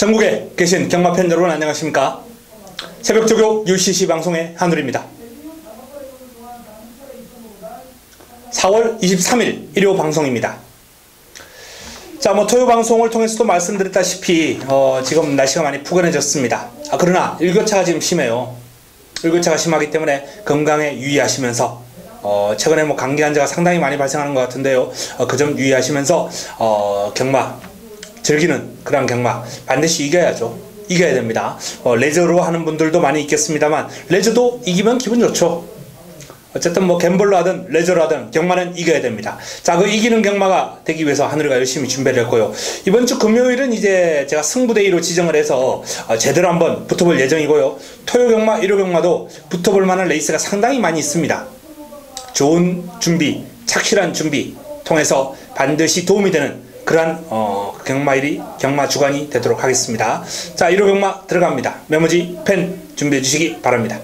전국에 계신 경마팬 여러분 안녕하십니까? 새벽조교 UCC 방송의 한울입니다. 4월 23일 일요 방송입니다. 자, 토요 방송을 통해서도 말씀드렸다시피 지금 날씨가 많이 푸근해졌습니다. 그러나 일교차가 지금 심해요. 일교차가 심하기 때문에 건강에 유의하시면서 최근에 감기 환자가 상당히 많이 발생하는 것 같은데요. 그 점 유의하시면서 경마 즐기는 그런 경마 반드시 이겨야죠. 이겨야 됩니다. 레저로 하는 분들도 많이 있겠습니다만 레저도 이기면 기분 좋죠. 어쨌든 갬블로 하든 레저로 하든 경마는 이겨야 됩니다. 자, 그 이기는 경마가 되기 위해서 하늘이가 열심히 준비를 했고요. 이번 주 금요일은 이제 제가 승부데이로 지정을 해서 제대로 한번 붙어볼 예정이고요. 토요 경마, 일요 경마도 붙어볼 만한 레이스가 상당히 많이 있습니다. 좋은 준비, 착실한 준비 통해서 반드시 도움이 되는 그러한 경마일이 경마 주간이 되도록 하겠습니다. 자, 일요 경마 들어갑니다. 메모지 펜 준비해 주시기 바랍니다.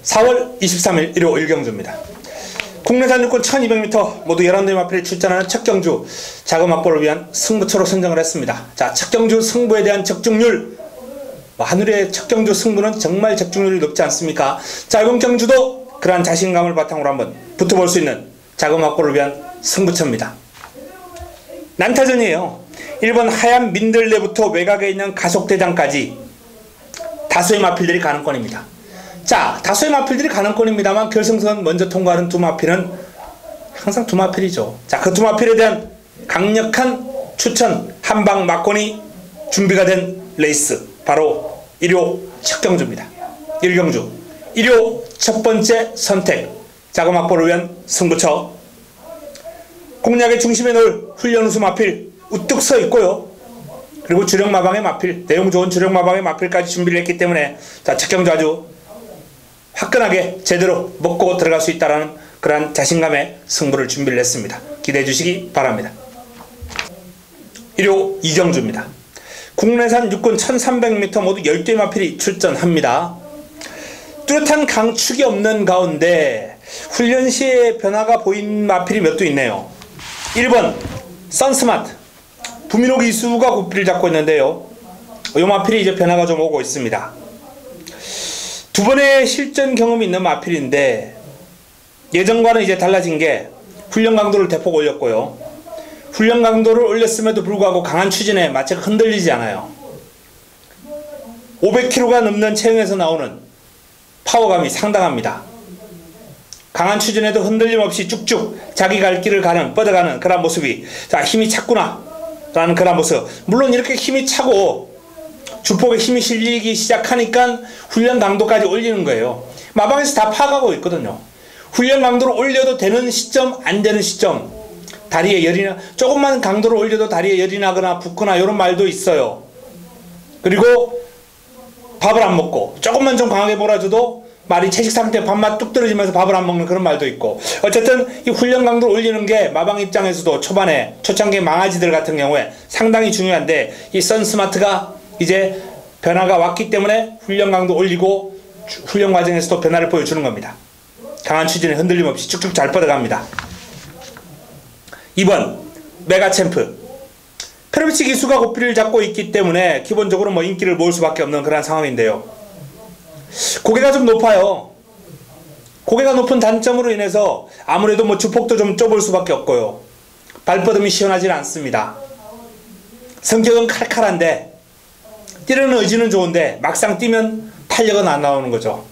(4월 23일) 일요 1경주입니다. 국내산 육군 1200m 모두 11대 마필이 출전하는 첫 경주 자금 확보를 위한 승부처로 선정을 했습니다. 자, 첫 경주 승부에 대한 적중률, 한울의 첫 경주 승부는 정말 적중률이 높지 않습니까? 자, 이번 경주도 그러한 자신감을 바탕으로 한번 붙어볼 수 있는 자금 확보를 위한 승부처입니다. 난타전이에요. 1번 하얀 민들레부터 외곽에 있는 가속대장까지 다수의 마필들이 가능권입니다. 자, 다수의 마필들이 가능권입니다만 결승선 먼저 통과하는 두 마필은 항상 두 마필이죠. 자, 그 두 마필에 대한 강력한 추천 한방 막권이 준비가 된 레이스, 바로 일요 첫 경주입니다. 1경주 일요 첫 번째 선택 자금 확보를 위한 승부처, 공략의 중심에 놓을 훈련 우수 마필 우뚝 서 있고요. 그리고 주력 마방의 마필, 내용 좋은 주력 마방의 마필까지 준비를 했기 때문에 자, 첫 경주 아주 화끈하게 제대로 먹고 들어갈 수 있다는 그러한 자신감의 승부를 준비를 했습니다. 기대해 주시기 바랍니다. 일요 2경주입니다. 국내산 육군 1300m 모두 10대 마필이 출전합니다. 뚜렷한 강축이 없는 가운데 훈련 시에 변화가 보인 마필이 몇 두 있네요. 1번 선스마트 부민호 기수가 고삐를 잡고 있는데요. 이 마필이 이제 변화가 좀 오고 있습니다. 두 번의 실전 경험이 있는 마필인데 예전과는 이제 달라진 게 훈련 강도를 대폭 올렸고요. 훈련 강도를 올렸음에도 불구하고 강한 추진에 마체가 흔들리지 않아요. 500kg가 넘는 체형에서 나오는 파워감이 상당합니다. 강한 추진에도 흔들림 없이 쭉쭉 자기 갈 길을 가는, 뻗어가는 그런 모습이, 자, 힘이 찼구나 라는 그런 모습. 물론 이렇게 힘이 차고 주폭에 힘이 실리기 시작하니까 훈련 강도까지 올리는 거예요. 마방에서 다 파악하고 있거든요. 훈련 강도를 올려도 되는 시점, 안 되는 시점, 다리에 열이 나, 조금만 강도를 올려도 다리에 열이 나거나 붓거나 이런 말도 있어요. 그리고 밥을 안 먹고 조금만 좀 강하게 몰아줘도 말이 채식 상태 밥맛 뚝 떨어지면서 밥을 안 먹는 그런 말도 있고, 어쨌든 이 훈련 강도를 올리는 게 마방 입장에서도 초반에 초창기 망아지들 같은 경우에 상당히 중요한데, 이 선스마트가 이제 변화가 왔기 때문에 훈련 강도 올리고 훈련 과정에서도 변화를 보여주는 겁니다. 강한 추진에 흔들림 없이 쭉쭉 잘 뻗어갑니다. 2번 메가챔프 페르비치 기수가 고삐를 잡고 있기 때문에 기본적으로 인기를 모을 수밖에 없는 그런 상황인데요. 고개가 좀 높아요. 고개가 높은 단점으로 인해서 아무래도 주폭도 좀 좁을 수밖에 없고요. 발뻗음이 시원하지 않습니다. 성격은 칼칼한데 뛰려는 의지는 좋은데 막상 뛰면 탄력은 안 나오는 거죠.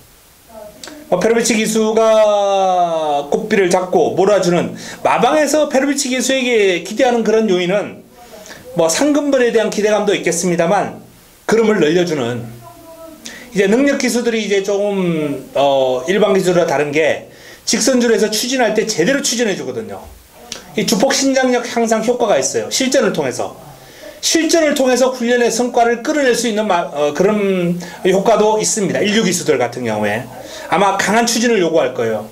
페르비치 기수가 꽃비를 잡고 몰아주는 마방에서 페르비치 기수에게 기대하는 그런 요인은 상금벌에 대한 기대감도 있겠습니다만, 그름을 늘려주는 이제 능력 기수들이 이제 조금 일반 기수들과 다른 게 직선줄에서 추진할 때 제대로 추진해 주거든요. 이 주폭 신장력 향상 효과가 있어요. 실전을 통해서 훈련의 성과를 끌어낼 수 있는 그런 효과도 있습니다. 인류 기수들 같은 경우에 아마 강한 추진을 요구할 거예요.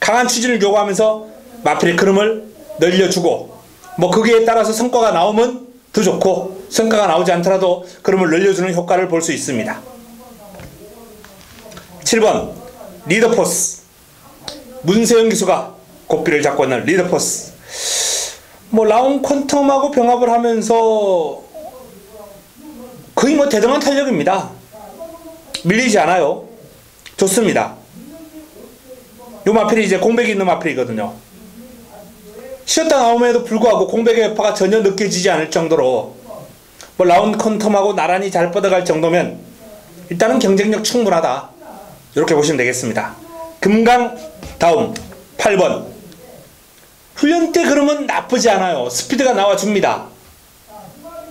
강한 추진을 요구하면서 마필의 흐름을 늘려주고, 뭐 거기에 따라서 성과가 나오면 더 좋고, 성과가 나오지 않더라도 흐름을 늘려주는 효과를 볼 수 있습니다. 7번 리더포스. 문세영 기수가 고삐를 잡고 있는 리더포스. 뭐 라운 퀀텀하고 병합을 하면서 거의 뭐 대등한 탄력입니다. 밀리지 않아요. 좋습니다. 요 마필이 이제 공백이 있는 마필이거든요. 쉬었다 나옴에도 불구하고 공백의 여파가 전혀 느껴지지 않을 정도로 뭐 라운 퀀텀하고 나란히 잘 뻗어갈 정도면 일단은 경쟁력 충분하다, 이렇게 보시면 되겠습니다. 금강 다음 8번. 훈련 때 그러면 나쁘지 않아요. 스피드가 나와줍니다.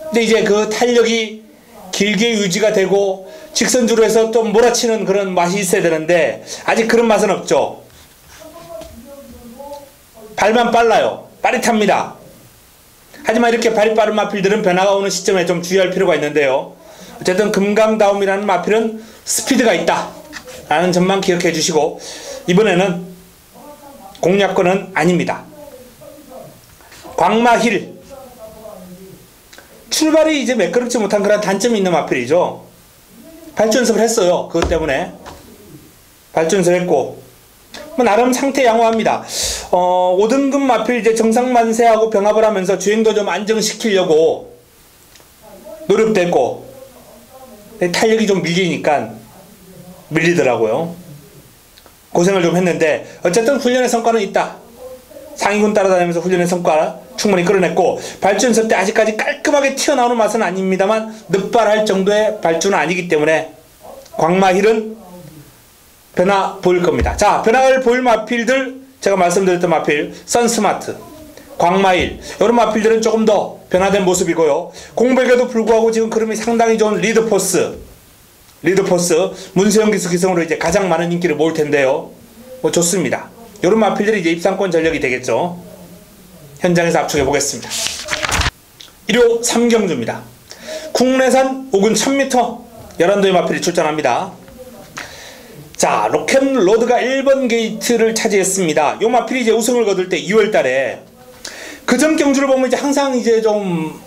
근데 이제 그 탄력이 길게 유지가 되고 직선주로 해서 좀 몰아치는 그런 맛이 있어야 되는데 아직 그런 맛은 없죠. 발만 빨라요. 빠릿합니다. 하지만 이렇게 발이 빠른 마필들은 변화가 오는 시점에 좀 주의할 필요가 있는데요. 어쨌든 금강다움이라는 마필은 스피드가 있다 라는 점만 기억해 주시고, 이번에는 공략권은 아닙니다. 광마힐. 출발이 이제 매끄럽지 못한 그런 단점이 있는 마필이죠. 발주 연습을 했어요. 그것 때문에 발주 연습을 했고, 뭐 나름 상태 양호합니다. 5등급 마필 이제 정상 만세하고 병합을 하면서 주행도 좀 안정시키려고 노력도 했고, 탄력이 좀 밀리니까 밀리더라고요. 고생을 좀 했는데 어쨌든 훈련의 성과는 있다. 상위군 따라다니면서 훈련의 성과 충분히 끌어냈고, 발주 연습 때 아직까지 깔끔하게 튀어나오는 맛은 아닙니다만 늦발할 정도의 발주는 아니기 때문에 광마힐은 변화 보일 겁니다. 자, 변화를 보일 마필들, 제가 말씀드렸던 마필 선스마트, 광마힐, 이런 마필들은 조금 더 변화된 모습이고요. 공백에도 불구하고 지금 흐름이 상당히 좋은 리드포스, 문세영 기수 기성으로 이제 가장 많은 인기를 모을 텐데요. 뭐 좋습니다. 이런 마필들이 이제 입상권 전력이 되겠죠. 현장에서 압축해 보겠습니다. 1호 삼경주입니다. 국내산 5군 1000m 11도의 마필이 출전합니다. 자, 로켓로드가 1번 게이트를 차지했습니다. 요 마필이 이제 우승을 거둘 때 2월 달에 그전 경주를 보면 이제 항상 이제 좀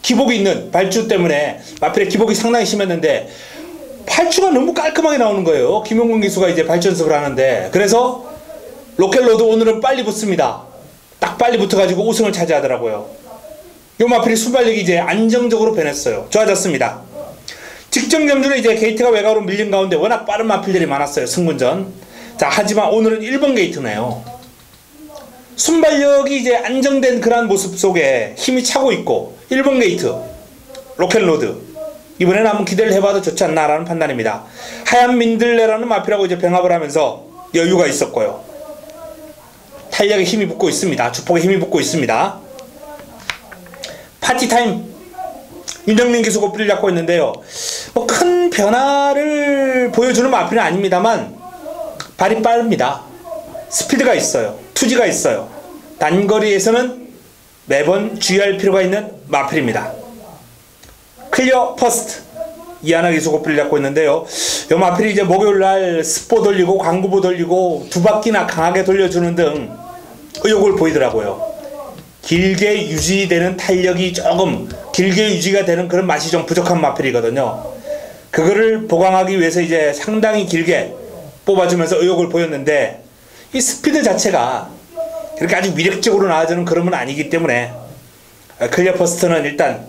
기복이 있는 발주 때문에 마필의 기복이 상당히 심했는데 발주가 너무 깔끔하게 나오는 거예요. 김용근 기수가 이제 발주 연습을 하는데, 그래서 로켓로드 오늘은 빨리 붙습니다. 딱 빨리 붙어가지고 우승을 차지하더라고요. 요 마필이 순발력이 이제 안정적으로 변했어요. 좋아졌습니다. 직전 경주는 이제 게이트가 외곽으로 밀린 가운데 워낙 빠른 마필들이 많았어요. 승분전. 자, 하지만 오늘은 1번 게이트네요. 순발력이 이제 안정된 그러한 모습 속에 힘이 차고 있고 1번 게이트 로켓로드, 이번에는 한번 기대를 해봐도 좋지 않나라는 판단입니다. 하얀 민들레라는 마필하고 이제 병합을 하면서 여유가 있었고요. 탄력에 힘이 붙고 있습니다. 주폭에 힘이 붙고 있습니다. 파티타임 윤정민 기수 고삐를 잡고 있는데요. 뭐 큰 변화를 보여주는 마필은 아닙니다만 발이 빠릅니다. 스피드가 있어요. 투지가 있어요. 단거리에서는 매번 주의할 필요가 있는 마필입니다. 클리어 퍼스트 이하나 기수 고삐를 잡고 있는데요. 이 마필이 이제 목요일날 스포 돌리고 광구보 돌리고 두 바퀴나 강하게 돌려주는 등 의욕을 보이더라고요. 길게 유지되는 탄력이 조금 길게 유지가 되는 그런 맛이 좀 부족한 마필이거든요. 그거를 보강하기 위해서 이제 상당히 길게 뽑아주면서 의욕을 보였는데, 이 스피드 자체가 그렇게 아주 위력적으로 나아지는 그런 건 아니기 때문에 클리어 퍼스트는 일단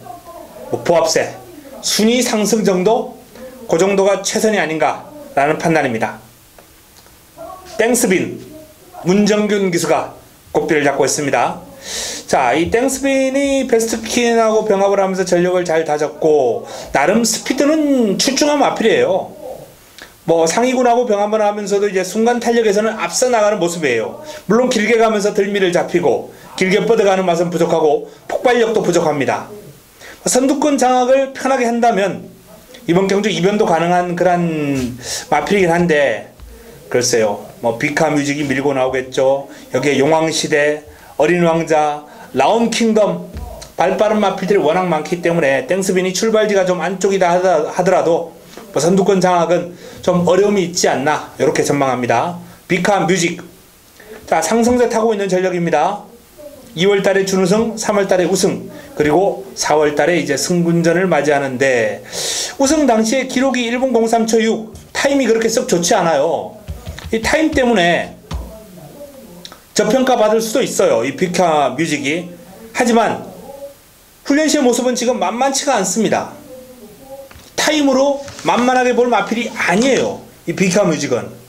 뭐 보합세 순위 상승 정도, 그 정도가 최선이 아닌가 라는 판단입니다. 땡스빈 문정균 기수가 고삐를 잡고 있습니다. 자, 이 땡스빈이 베스트킨하고 병합을 하면서 전력을 잘 다졌고 나름 스피드는 출중한 마필이에요. 뭐 상위군하고 병합을 하면서도 이제 순간 탄력에서는 앞서 나가는 모습이에요. 물론 길게 가면서 들미를 잡히고 길게 뻗어가는 맛은 부족하고 폭발력도 부족합니다. 선두권 장악을 편하게 한다면 이번 경주 이변도 가능한 그런 마필이긴 한데, 글쎄요, 뭐 비카 뮤직이 밀고 나오겠죠. 여기에 용왕시대, 어린 왕자, 라운 킹덤, 발빠른 마필들이 워낙 많기 때문에 땡스빈이 출발지가 좀 안쪽이다 하더라도 뭐 선두권 장악은 좀 어려움이 있지 않나, 이렇게 전망합니다. 비카 뮤직 자, 상승세 타고 있는 전력입니다. 2월달에 준우승, 3월달에 우승, 그리고 4월달에 이제 승군전을 맞이하는데, 우승 당시에 기록이 1분 03초 6, 타임이 그렇게 썩 좋지 않아요. 이 타임 때문에 저평가 받을 수도 있어요, 이 빅카 뮤직이. 하지만 훈련 시의 모습은 지금 만만치가 않습니다. 타임으로 만만하게 볼 마필이 아니에요, 이 빅카 뮤직은.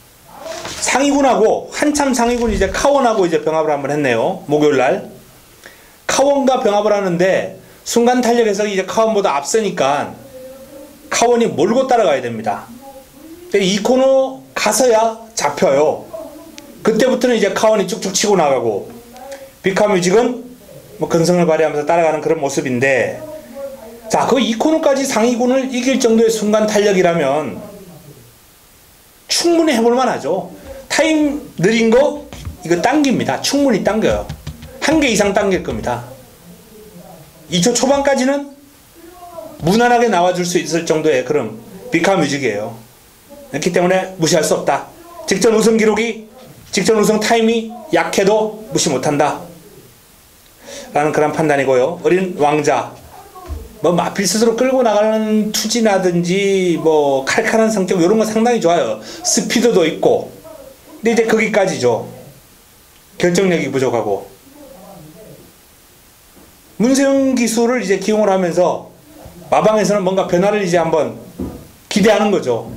상위군하고, 한참 상위군 이제 카원하고 이제 병합을 한번 했네요, 목요일날. 카원과 병합을 하는데 순간 탄력에서 이제 카원보다 앞서니까 카원이 몰고 따라가야 됩니다. 이 코너 가서야 잡혀요. 그때부터는 이제 카원이 쭉쭉 치고 나가고, 빅카 뮤직은 뭐 근성을 발휘하면서 따라가는 그런 모습인데, 자, 그 이 코너까지 상위군을 이길 정도의 순간 탄력이라면 충분히 해볼 만하죠. 타임 느린 거 이거 당깁니다. 충분히 당겨요. 1개 이상 당길 겁니다. 2초 초반까지는 무난하게 나와줄 수 있을 정도의 그런 빅카 뮤직이에요. 그렇기 때문에 무시할 수 없다. 직전 우승 기록이, 직전 우승 타임이 약해도 무시 못한다 라는 그런 판단이고요. 어린 왕자, 뭐 마필 스스로 끌고 나가는 투지라든지 뭐 칼칼한 성격 이런 거 상당히 좋아요. 스피드도 있고. 근데 이제 거기까지죠. 결정력이 부족하고. 문세영 기수를 이제 기용을 하면서 마방에서는 뭔가 변화를 이제 한번 기대하는 거죠.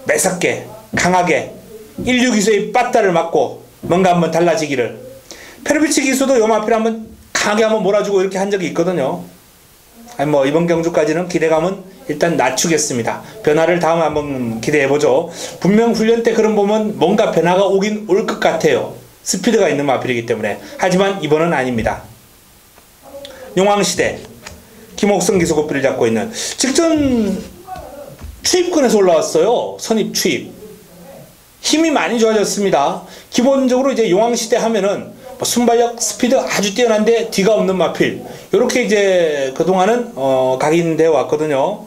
매섭게, 강하게, 인류 기수의 빠따를 맞고 뭔가 한번 달라지기를. 페르비치 기수도 요 마필 한번 강하게 한번 몰아주고 이렇게 한 적이 있거든요. 아니 뭐 이번 경주까지는 기대감은 일단 낮추겠습니다. 변화를 다음에 한번 기대해보죠. 분명 훈련 때 그런 보면 뭔가 변화가 오긴 올 것 같아요. 스피드가 있는 마필이기 때문에. 하지만 이번은 아닙니다. 용왕시대 김옥성 기수 고삐를 잡고 있는, 직전 추입근에서 올라왔어요. 선입 추입. 힘이 많이 좋아졌습니다. 기본적으로 이제 용왕시대 하면은 순발력, 스피드 아주 뛰어난데 뒤가 없는 마필, 이렇게 이제 그동안은 각인되어 왔거든요.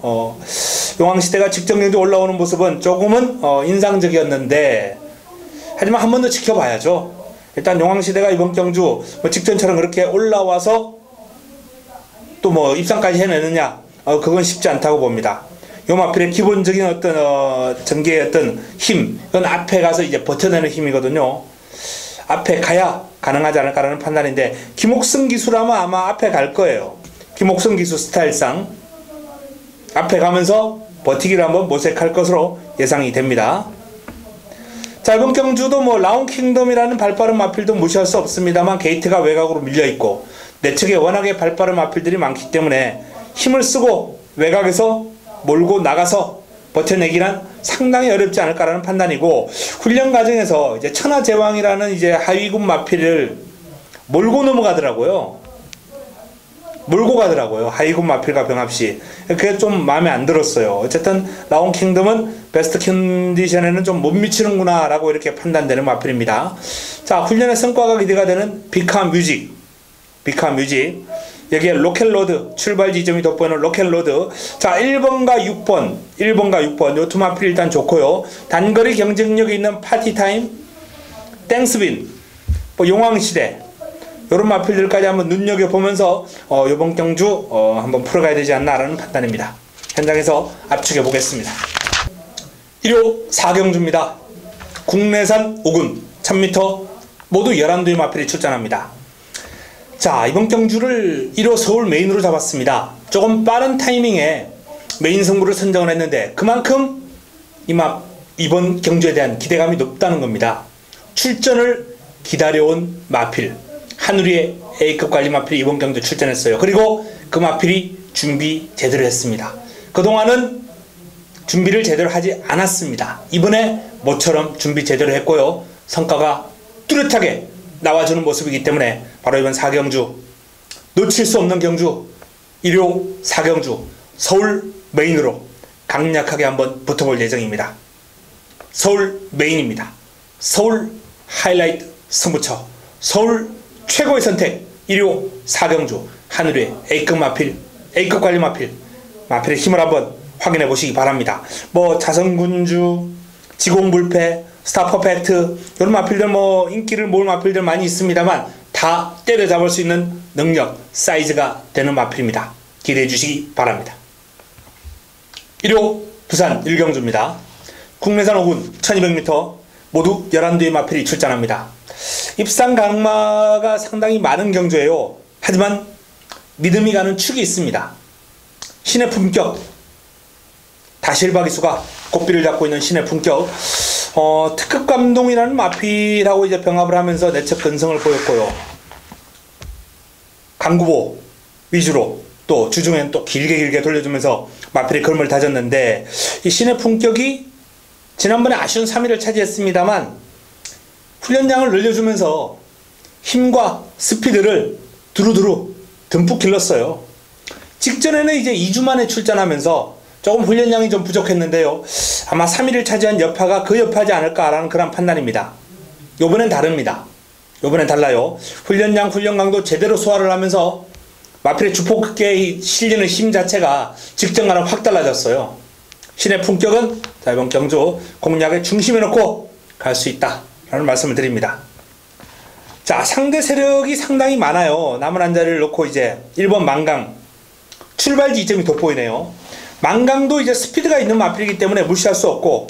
용왕시대가 직전 경주 올라오는 모습은 조금은 인상적이었는데, 하지만 한 번 더 지켜봐야죠. 일단 용왕시대가 이번 경주 뭐 직전처럼 그렇게 올라와서 또 뭐 입상까지 해내느냐, 그건 쉽지 않다고 봅니다. 요 마필의 기본적인 어떤 전개의 어떤 힘, 그건 앞에 가서 이제 버텨내는 힘이거든요. 앞에 가야 가능하지 않을까라는 판단인데, 김옥성 기수라면 아마 앞에 갈 거예요. 김옥성 기수 스타일상 앞에 가면서 버티기를 한번 모색할 것으로 예상이 됩니다. 자, 이번 경주도 뭐 라운킹덤이라는 발빠른 마필도 무시할 수 없습니다만, 게이트가 외곽으로 밀려있고 내측에 워낙에 발빠른 마필들이 많기 때문에 힘을 쓰고 외곽에서 몰고 나가서 버텨내기란 상당히 어렵지 않을까라는 판단이고, 훈련 과정에서 이제 천하제왕이라는 이제 하위군 마필을 몰고 넘어가더라고요. 몰고 가더라고요. 하위군 마필과 병합시. 그게 좀 마음에 안 들었어요. 어쨌든 라온 킹덤은 베스트 컨디션에는 좀 못 미치는구나 라고 이렇게 판단되는 마필입니다. 자, 훈련의 성과가 기대가 되는 빅카 뮤직. 빅카 뮤직. 여기에 로켓로드, 출발 지점이 돋보이는 로켓로드. 자, 1번과 6번, 1번과 6번 요 두 마필 일단 좋고요. 단거리 경쟁력이 있는 파티타임, 땡스빈, 뭐 용왕시대, 요런 마필들까지 한번 눈여겨보면서 요번 경주 한번 풀어가야 되지 않나라는 판단입니다. 현장에서 압축해 보겠습니다. 일요 4경주입니다. 국내산 5군 1000m 모두 11두의 마필이 출전합니다. 자, 이번 경주를 1호 서울 메인으로 잡았습니다. 조금 빠른 타이밍에 메인 승부를 선정을 했는데, 그만큼 이번 경주에 대한 기대감이 높다는 겁니다. 출전을 기다려온 마필, 하누리의 A급 관리 마필이 이번 경주 출전했어요. 그리고 그 마필이 준비 제대로 했습니다. 그동안은 준비를 제대로 하지 않았습니다. 이번에 모처럼 준비 제대로 했고요. 성과가 뚜렷하게 나와주는 모습이기 때문에 바로 이번 4경주, 놓칠 수 없는 경주, 1호 4경주 서울 메인으로 강력하게 한번 붙어볼 예정입니다. 서울 메인입니다. 서울 하이라이트 승부처, 서울 최고의 선택 1호 4경주 하늘의 A급 마필, A급 관리 마필, 마필의 힘을 한번 확인해 보시기 바랍니다. 뭐 자성군주, 지공불패, 스타 퍼펙트 이런 마필들 뭐 인기를 모을 마필들 많이 있습니다만 다 때려잡을 수 있는 능력, 사이즈가 되는 마필입니다. 기대해 주시기 바랍니다. 1호 부산 일경주입니다. 국내산 5군 1200m 모두 11대의 마필이 출전합니다. 입상 강마가 상당히 많은 경주예요. 하지만 믿음이 가는 축이 있습니다. 신의 품격, 다실바기수가 고삐를 잡고 있는 신의 품격, 특급 감동이라는 마필하고 이제 병합을 하면서 내적 근성을 보였고요. 강구보 위주로 또 주중엔 또 길게 돌려주면서 마필의 걸음을 다졌는데, 이 신의 품격이 지난번에 아쉬운 3위를 차지했습니다만 훈련량을 늘려주면서 힘과 스피드를 두루두루 듬뿍 길렀어요. 직전에는 이제 2주 만에 출전하면서 조금 훈련량이 좀 부족했는데요. 아마 3위를 차지한 여파가 그 여파지 않을까라는 그런 판단입니다. 요번엔 다릅니다. 요번엔 달라요. 훈련량, 훈련 강도 제대로 소화를 하면서 마필의 주포극계에 실리는 힘 자체가 직전과는 확 달라졌어요. 신의 품격은 자, 이번 경주 공략의 중심에 놓고 갈 수 있다 라는 말씀을 드립니다. 자, 상대 세력이 상당히 많아요. 남은 한 자리를 놓고 이제 1번 만강 출발지 이점이 돋보이네요. 만강도 이제 스피드가 있는 마필이기 때문에 무시할 수 없고,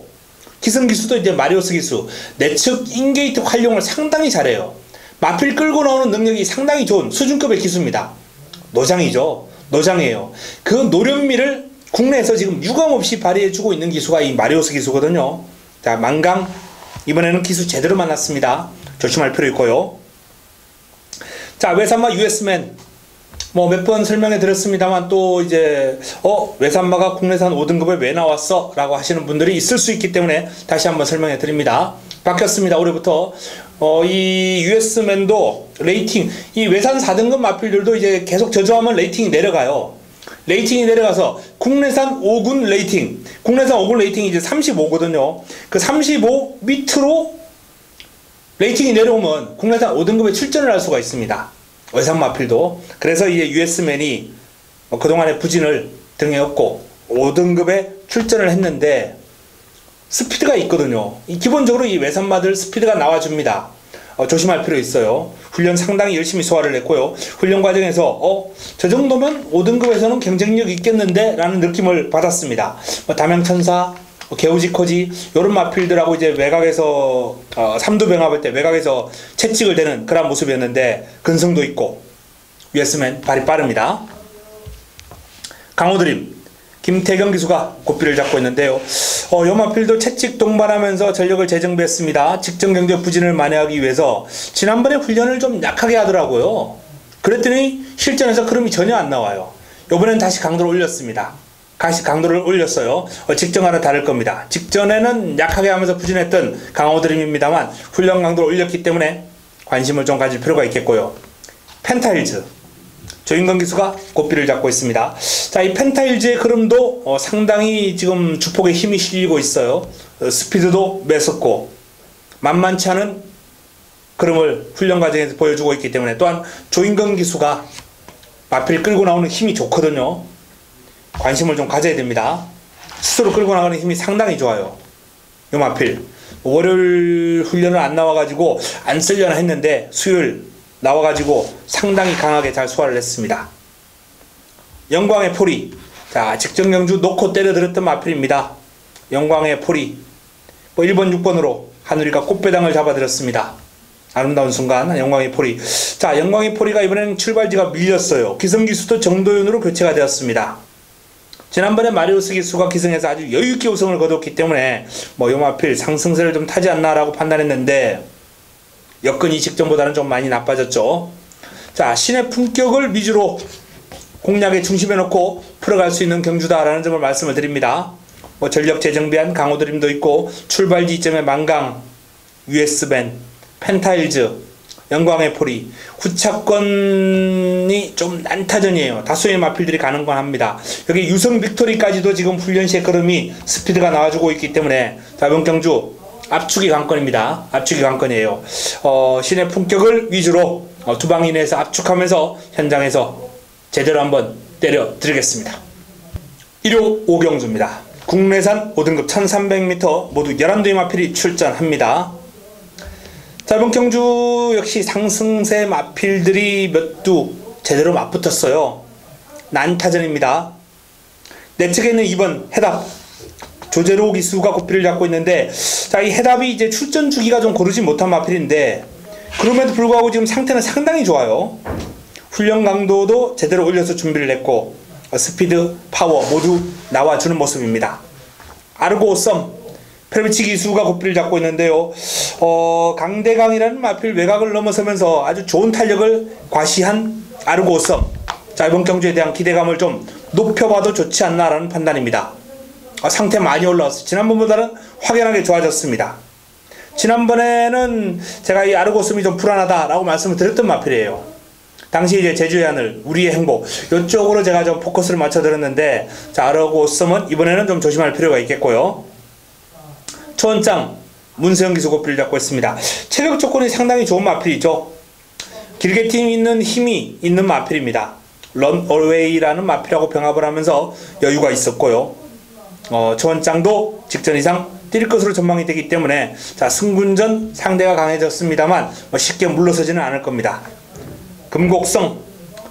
기승기수도 이제 마리오스 기수, 내측 인게이트 활용을 상당히 잘해요. 마필 끌고 나오는 능력이 상당히 좋은 수준급의 기수입니다. 노장이죠. 노장이에요. 그 노련미를 국내에서 지금 유감없이 발휘해주고 있는 기수가 이 마리오스 기수거든요. 자, 만강 이번에는 기수 제대로 만났습니다. 조심할 필요 있고요. 자, 외산마 US맨 뭐 몇 번 설명해 드렸습니다만 또 이제 외산마가 국내산 5등급에 왜 나왔어? 라고 하시는 분들이 있을 수 있기 때문에 다시 한번 설명해 드립니다. 바뀌었습니다. 올해부터 이 US맨도 레이팅, 이 외산 4등급 마필들도 이제 계속 저조하면 레이팅이 내려가요. 레이팅이 내려가서 국내산 5군 레이팅, 국내산 5군 레이팅이 이제 35거든요. 그 35 밑으로 레이팅이 내려오면 국내산 5등급에 출전을 할 수가 있습니다. 외산 마필도. 그래서 이제 US맨이 그동안의 부진을 등에 업고 5등급에 출전을 했는데 스피드가 있거든요. 기본적으로 이 외산마들 스피드가 나와줍니다. 조심할 필요 있어요. 훈련 상당히 열심히 소화를 했고요. 훈련 과정에서 저 정도면 5등급에서는 경쟁력 있겠는데 라는 느낌을 받았습니다. 담양천사, 개우지코지 이런 마필들하고 이제 외곽에서 삼두병합할 때 외곽에서 채찍을 대는 그런 모습이었는데 근성도 있고 US맨 발이 빠릅니다. 강호드림 김태경 기수가 고삐를 잡고 있는데요. 요 마필도 채찍 동반하면서 전력을 재정비했습니다. 직전 경기의 부진을 만회하기 위해서 지난번에 훈련을 좀 약하게 하더라고요. 그랬더니 실전에서 흐름이 전혀 안 나와요. 요번엔 다시 강도를 올렸습니다. 다시 강도를 올렸어요. 직전과는 다를 겁니다. 직전에는 약하게 하면서 부진했던 강호드림입니다만 훈련 강도를 올렸기 때문에 관심을 좀 가질 필요가 있겠고요. 펜타일즈 조인건 기수가 고삐를 잡고 있습니다. 자, 이 펜타일즈의 흐름도 상당히 지금 주폭에 힘이 실리고 있어요. 스피드도 매섭고 만만치 않은 흐름을 훈련 과정에서 보여주고 있기 때문에, 또한 조인건 기수가 마필 끌고 나오는 힘이 좋거든요. 관심을 좀 가져야 됩니다. 스스로 끌고 나가는 힘이 상당히 좋아요. 요 마필 월요일 훈련을 안 나와가지고 안 쓰려나 했는데 수요일 나와가지고 상당히 강하게 잘 소화를 했습니다. 영광의 포리, 자, 직전 경주 놓고 때려들었던 마필입니다. 영광의 포리 1번 6번으로 하누리가 꽃배당을 잡아들였습니다. 아름다운 순간 영광의 포리. 자, 영광의 포리가 이번에는 출발지가 밀렸어요. 기성기수도 정도윤으로 교체가 되었습니다. 지난번에 마리오스 기수가 기승에서 아주 여유있게 우승을 거뒀기 때문에 요 마필 상승세를 좀 타지 않나라고 판단했는데 여건이 직전보다는 좀 많이 나빠졌죠. 자, 신의 품격을 위주로 공략의 중심에 놓고 풀어갈 수 있는 경주다라는 점을 말씀을 드립니다. 전력 재정비한 강호드림도 있고 출발 지점의 만강, US맨, 펜타일즈, 영광의 포리, 후차권이 좀 난타전이에요. 다수의 마필들이 가는 건 합니다. 여기 유성 빅토리까지도 지금 훈련 시의 걸음이 스피드가 나와주고 있기 때문에 자, 이번 경주 압축이 관건입니다. 압축이 관건이에요. 신의 품격을 위주로 두 방 이내에서 압축하면서 현장에서 제대로 한번 때려 드리겠습니다. 1호 오경주입니다. 국내산 5등급 1300m 모두 11대의 마필이 출전합니다. 자, 이번 경주 역시 상승세 마필들이 몇 두 제대로 맞붙었어요. 난타전입니다. 내 측에 있는 2번 해답 조제로 기수가 고삐를 잡고 있는데, 자, 이 해답이 이제 출전 주기가 좀 고르지 못한 마필인데 그럼에도 불구하고 지금 상태는 상당히 좋아요. 훈련 강도도 제대로 올려서 준비를 했고 스피드, 파워 모두 나와주는 모습입니다. 아르고 썸 페르비치 기수가 고삐를 잡고 있는데요. 강대강이라는 마필 외곽을 넘어서면서 아주 좋은 탄력을 과시한 아르고 썸. 자, 이번 경주에 대한 기대감을 좀 높여봐도 좋지 않나라는 판단입니다. 상태 많이 올라왔어요. 지난번보다는 확연하게 좋아졌습니다. 지난번에는 제가 이 아르고 썸이 좀 불안하다라고 말씀을 드렸던 마필이에요. 당시 이제 제주의 하늘, 우리의 행복 이쪽으로 제가 좀 포커스를 맞춰 드렸는데, 자, 아르고 썸은 이번에는 좀 조심할 필요가 있겠고요. 초원장 문세영 기수 고삐를 잡고 있습니다. 체력 조건이 상당히 좋은 마필이죠. 길게팀 있는 힘이 있는 마필입니다. 런어웨이라는 마필하고 병합을 하면서 여유가 있었고요. 초원장도 직전 이상 뛸 것으로 전망이 되기 때문에, 자, 승군전 상대가 강해졌습니다만 쉽게 물러서지는 않을 겁니다. 금곡성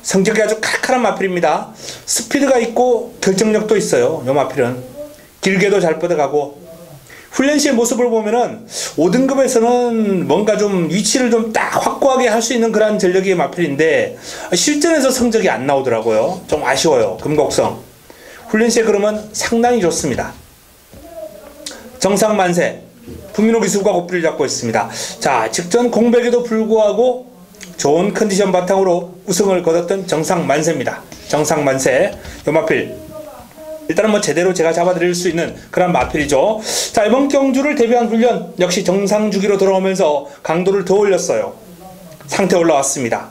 성적이 아주 칼칼한 마필입니다. 스피드가 있고 결정력도 있어요. 요 마필은 길게도 잘 뻗어가고, 훈련 시의 모습을 보면은 5등급에서는 뭔가 좀 위치를 좀 딱 확고하게 할 수 있는 그런 전력의 마필인데 실전에서 성적이 안 나오더라고요. 좀 아쉬워요. 금곡성 훈련 시에 그러면 상당히 좋습니다. 정상만세 부민호 기수가 고삐를 잡고 있습니다. 자, 직전 공백에도 불구하고 좋은 컨디션 바탕으로 우승을 거뒀던 정상만세입니다. 정상만세 요 마필 일단은 뭐 제대로 제가 잡아드릴 수 있는 그런 마필이죠. 자, 이번 경주를 대비한 훈련 역시 정상 주기로 돌아오면서 강도를 더 올렸어요. 상태 올라왔습니다.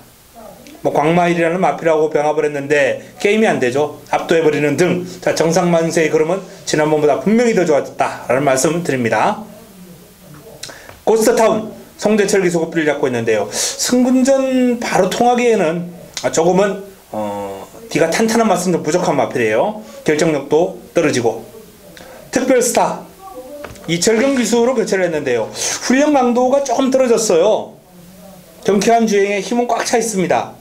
뭐 광마일이라는 마필하고 병합을 했는데 게임이 안 되죠. 압도해버리는 등. 자, 정상만세의 걸음은 지난번보다 분명히 더 좋아졌다라는 말씀 드립니다. 고스트타운 송재철 기수 고삐를 잡고 있는데요. 승군전 바로 통하기에는 조금은 뒤가 탄탄한 맛은 좀 부족한 마필이에요. 결정력도 떨어지고. 특별스타 이철경 기수로 교체를 했는데요. 훈련 강도가 조금 떨어졌어요. 경쾌한 주행에 힘은 꽉 차 있습니다.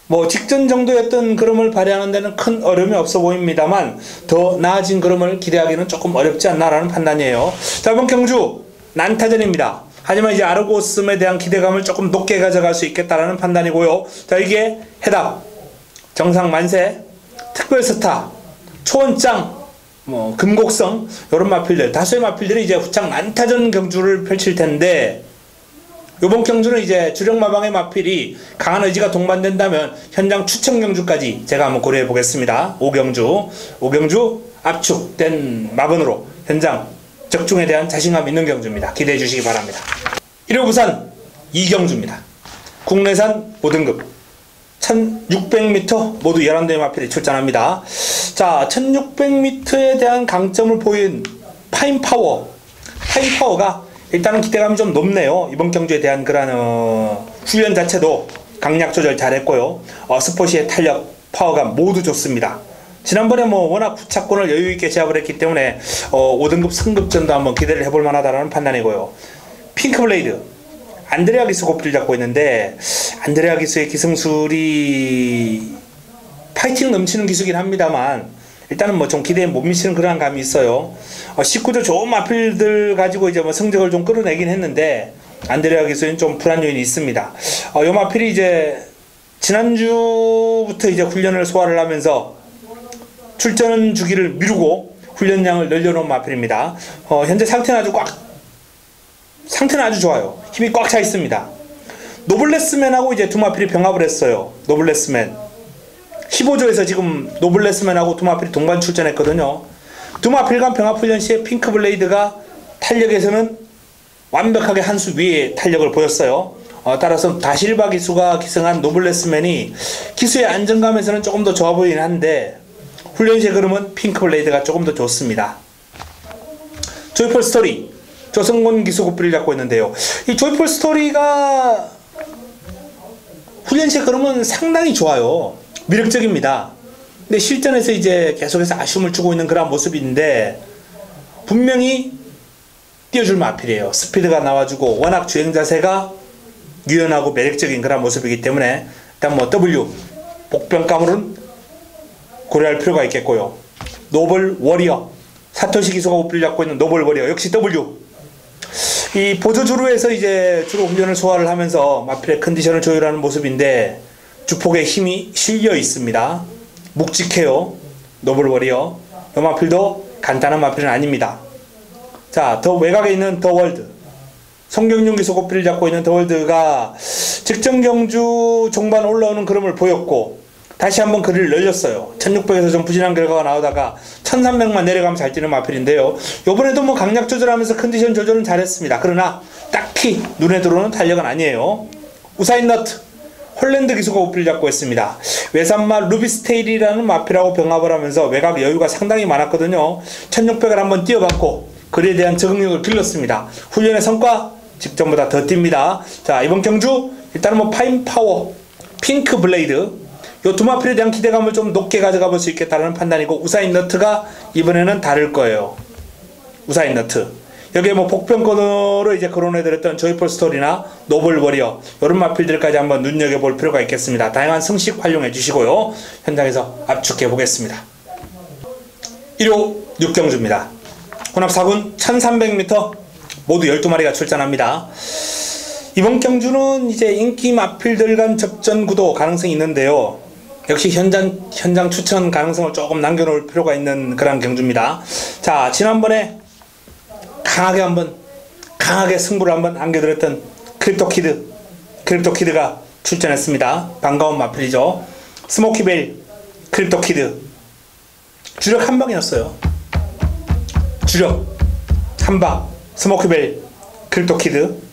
뭐 직전 정도였던 걸음을 발휘하는 데는 큰 어려움이 없어 보입니다만 더 나아진 걸음을 기대하기는 조금 어렵지 않나라는 판단이에요. 자, 이번 경주 난타전입니다. 하지만 이제 아르고 썸에 대한 기대감을 조금 높게 가져갈 수 있겠다라는 판단이고요. 자, 이게 해답 정상만세, 특별스타, 초원장, 뭐 금곡성 이런 마필들 다수의 마필들이 이제 후창 난타전 경주를 펼칠 텐데, 이번 경주는 이제 주력마방의 마필이 강한 의지가 동반된다면 현장 추천 경주까지 제가 한번 고려해 보겠습니다. 5경주 압축된 마번으로 현장 적중에 대한 자신감 있는 경주입니다. 기대해 주시기 바랍니다. 1호 부산 2경주입니다. 국내산 5등급 1600m 모두 11대의 마필이 출전합니다. 자, 1600m에 대한 강점을 보인 파인파워가 일단은 기대감이 좀 높네요. 이번 경주에 대한 그런 훈련 자체도 강약 조절 잘했고요. 스포시의 탄력, 파워가 모두 좋습니다. 지난번에 뭐 워낙 부착권을 여유있게 제압을 했기 때문에 5등급 승급전도 한번 기대를 해볼 만하다는 판단이고요. 핑크블레이드 안드레아 기수 고삐를 잡고 있는데, 안드레아 기수의 기승술이 파이팅 넘치는 기수긴 합니다만 일단은 뭐 좀 기대에 못 미치는 그런 감이 있어요. 19조 좋은 마필들 가지고 이제 뭐 성적을 좀 끌어내긴 했는데 안드레아 기수는 좀 불안 요인이 있습니다. 요 마필이 이제 지난주부터 이제 훈련을 소화를 하면서 출전 주기를 미루고 훈련량을 늘려놓은 마필입니다. 현재 상태는 아주 좋아요. 힘이 꽉 차 있습니다. 노블레스맨하고 이제 두 마필이 병합을 했어요. 노블레스맨 15조에서 지금 노블레스맨하고 두 마필이 동반 출전했거든요. 두 마필 간 병합 훈련 시에 핑크블레이드가 탄력에서는 완벽하게 한 수 위의 탄력을 보였어요. 따라서 다실바 기수가 기승한 노블레스맨이 기수의 안정감에서는 조금 더 좋아 보이긴 한데 훈련 시의 그림은 핑크블레이드가 조금 더 좋습니다. 조이풀 스토리 조성곤 기수 고삐를 잡고 있는데요. 이 조이풀 스토리가 훈련 시의 그림은 상당히 좋아요. 매력적입니다. 근데 실전에서 이제 계속해서 아쉬움을 주고 있는 그런 모습인데, 분명히 띄워줄 마필이에요. 스피드가 나와주고 워낙 주행 자세가 유연하고 매력적인 그런 모습이기 때문에 일단 뭐 W 복병가물은 고려할 필요가 있겠고요. 노블 워리어, 사토시 기수가 우필을 잡고 있는 노블 워리어 역시 W. 이 보조주루에서 이제 주로 훈련을 소화를 하면서 마필의 컨디션을 조율하는 모습인데, 주폭에 힘이 실려 있습니다. 묵직해요. 노블 워리어. 이 마필도 간단한 마필은 아닙니다. 자, 더 외곽에 있는 더 월드, 송경윤 기수 고필을 잡고 있는 더 월드가 직전 경주 종반 올라오는 그림을 보였고, 다시 한번 그를 늘렸어요. 1600에서 좀 부진한 결과가 나오다가 1300만 내려가면 잘 뛰는 마필인데요. 요번에도 뭐 강약 조절하면서 컨디션 조절은 잘했습니다. 그러나 딱히 눈에 들어오는 탄력은 아니에요. 우사인 너트, 홀랜드 기수가 우필을 잡고 있습니다. 외산마 루비스테일이라는 마필하고 병합을 하면서 외곽 여유가 상당히 많았거든요. 1600을 한번 뛰어봤고 그에 대한 적응력을 길렀습니다. 훈련의 성과 직전보다 더 뜁니다. 자, 이번 경주 일단은 뭐 파인 파워, 핑크 블레이드, 요 두 마필에 대한 기대감을 좀 높게 가져가 볼 수 있겠다는 판단이고, 우사인 너트가 이번에는 다를 거예요. 우사인 너트. 여기에 뭐 복병권으로 이제 거론해드렸던 조이풀 스토리나 노블 워리어, 요런 마필들까지 한번 눈여겨볼 필요가 있겠습니다. 다양한 성식 활용해 주시고요. 현장에서 압축해 보겠습니다. 1호 6경주입니다. 혼합 4군 1300m 모두 12마리가 출전합니다. 이번 경주는 이제 인기 마필들 간 접전 구도 가능성이 있는데요. 역시 현장 추천 가능성을 조금 남겨놓을 필요가 있는 그런 경주입니다. 자, 지난번에 강하게 승부를 한번 안겨드렸던 크립토키드가 출전했습니다. 반가운 마필이죠. 스모키베일, 크립토키드. 주력 한 방이었어요. 주력 한 방, 스모키베일, 크립토키드.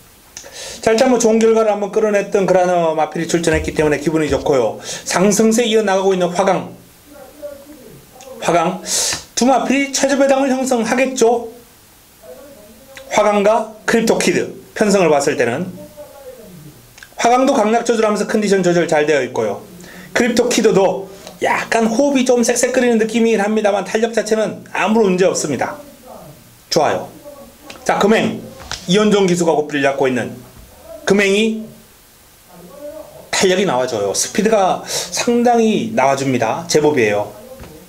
자, 일단 뭐 좋은 결과를 한번 끌어냈던 그라너 마필이 출전했기 때문에 기분이 좋고요. 상승세 이어나가고 있는 화강 두 마필이 최저 배당을 형성하겠죠. 화강과 크립토키드 편성을 봤을 때는 화강도 강약 조절하면서 컨디션 조절 잘 되어 있고요. 크립토키드도 약간 호흡이 좀 쌕쌕거리는 느낌이긴 합니다만 탄력 자체는 아무런 문제 없습니다. 좋아요. 자, 금행 이현종 기수가 고삐를 잡고 있는 금행이 탄력이 나와줘요. 스피드가 상당히 나와줍니다. 제법이에요.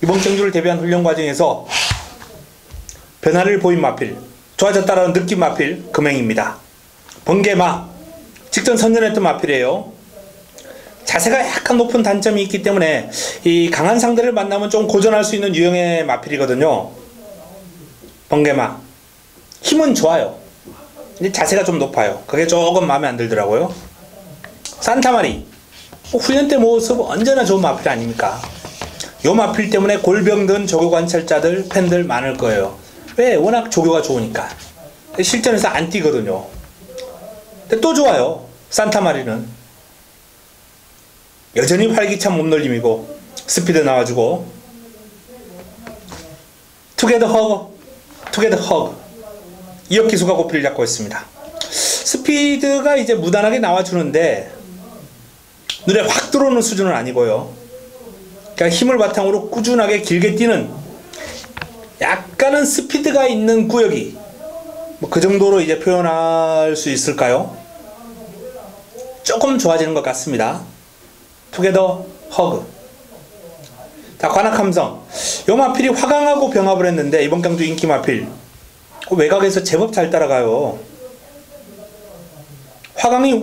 이번 경주를 대비한 훈련 과정에서 변화를 보인 마필, 좋아졌다라는 느낌 마필 금행입니다. 번개마 직전 선전했던 마필이에요. 자세가 약간 높은 단점이 있기 때문에 이 강한 상대를 만나면 좀 고전할 수 있는 유형의 마필이거든요. 번개마 힘은 좋아요. 근데 자세가 좀 높아요. 그게 조금 마음에 안 들더라고요. 산타마리 훈련 때 모습 언제나 좋은 마필 아닙니까? 요 마필 때문에 골병든 조교 관찰자들 팬들 많을 거예요. 왜? 워낙 조교가 좋으니까. 실전에서 안 뛰거든요. 근데 또 좋아요. 산타마리는 여전히 활기찬 몸놀림이고 스피드 나와주고 투게더 허그 이역 기수가 고삐를 잡고 있습니다. 스피드가 이제 무난하게 나와주는데 눈에 확 들어오는 수준은 아니고요. 그냥 힘을 바탕으로 꾸준하게 길게 뛰는 약간은 스피드가 있는 구역이 뭐 그 정도로 이제 표현할 수 있을까요? 조금 좋아지는 것 같습니다. 투게더 허그. 자, 관악함성. 요 마필이 화강하고 병합을 했는데 이번 경주 인기 마필 외곽에서 제법 잘 따라가요. 화강이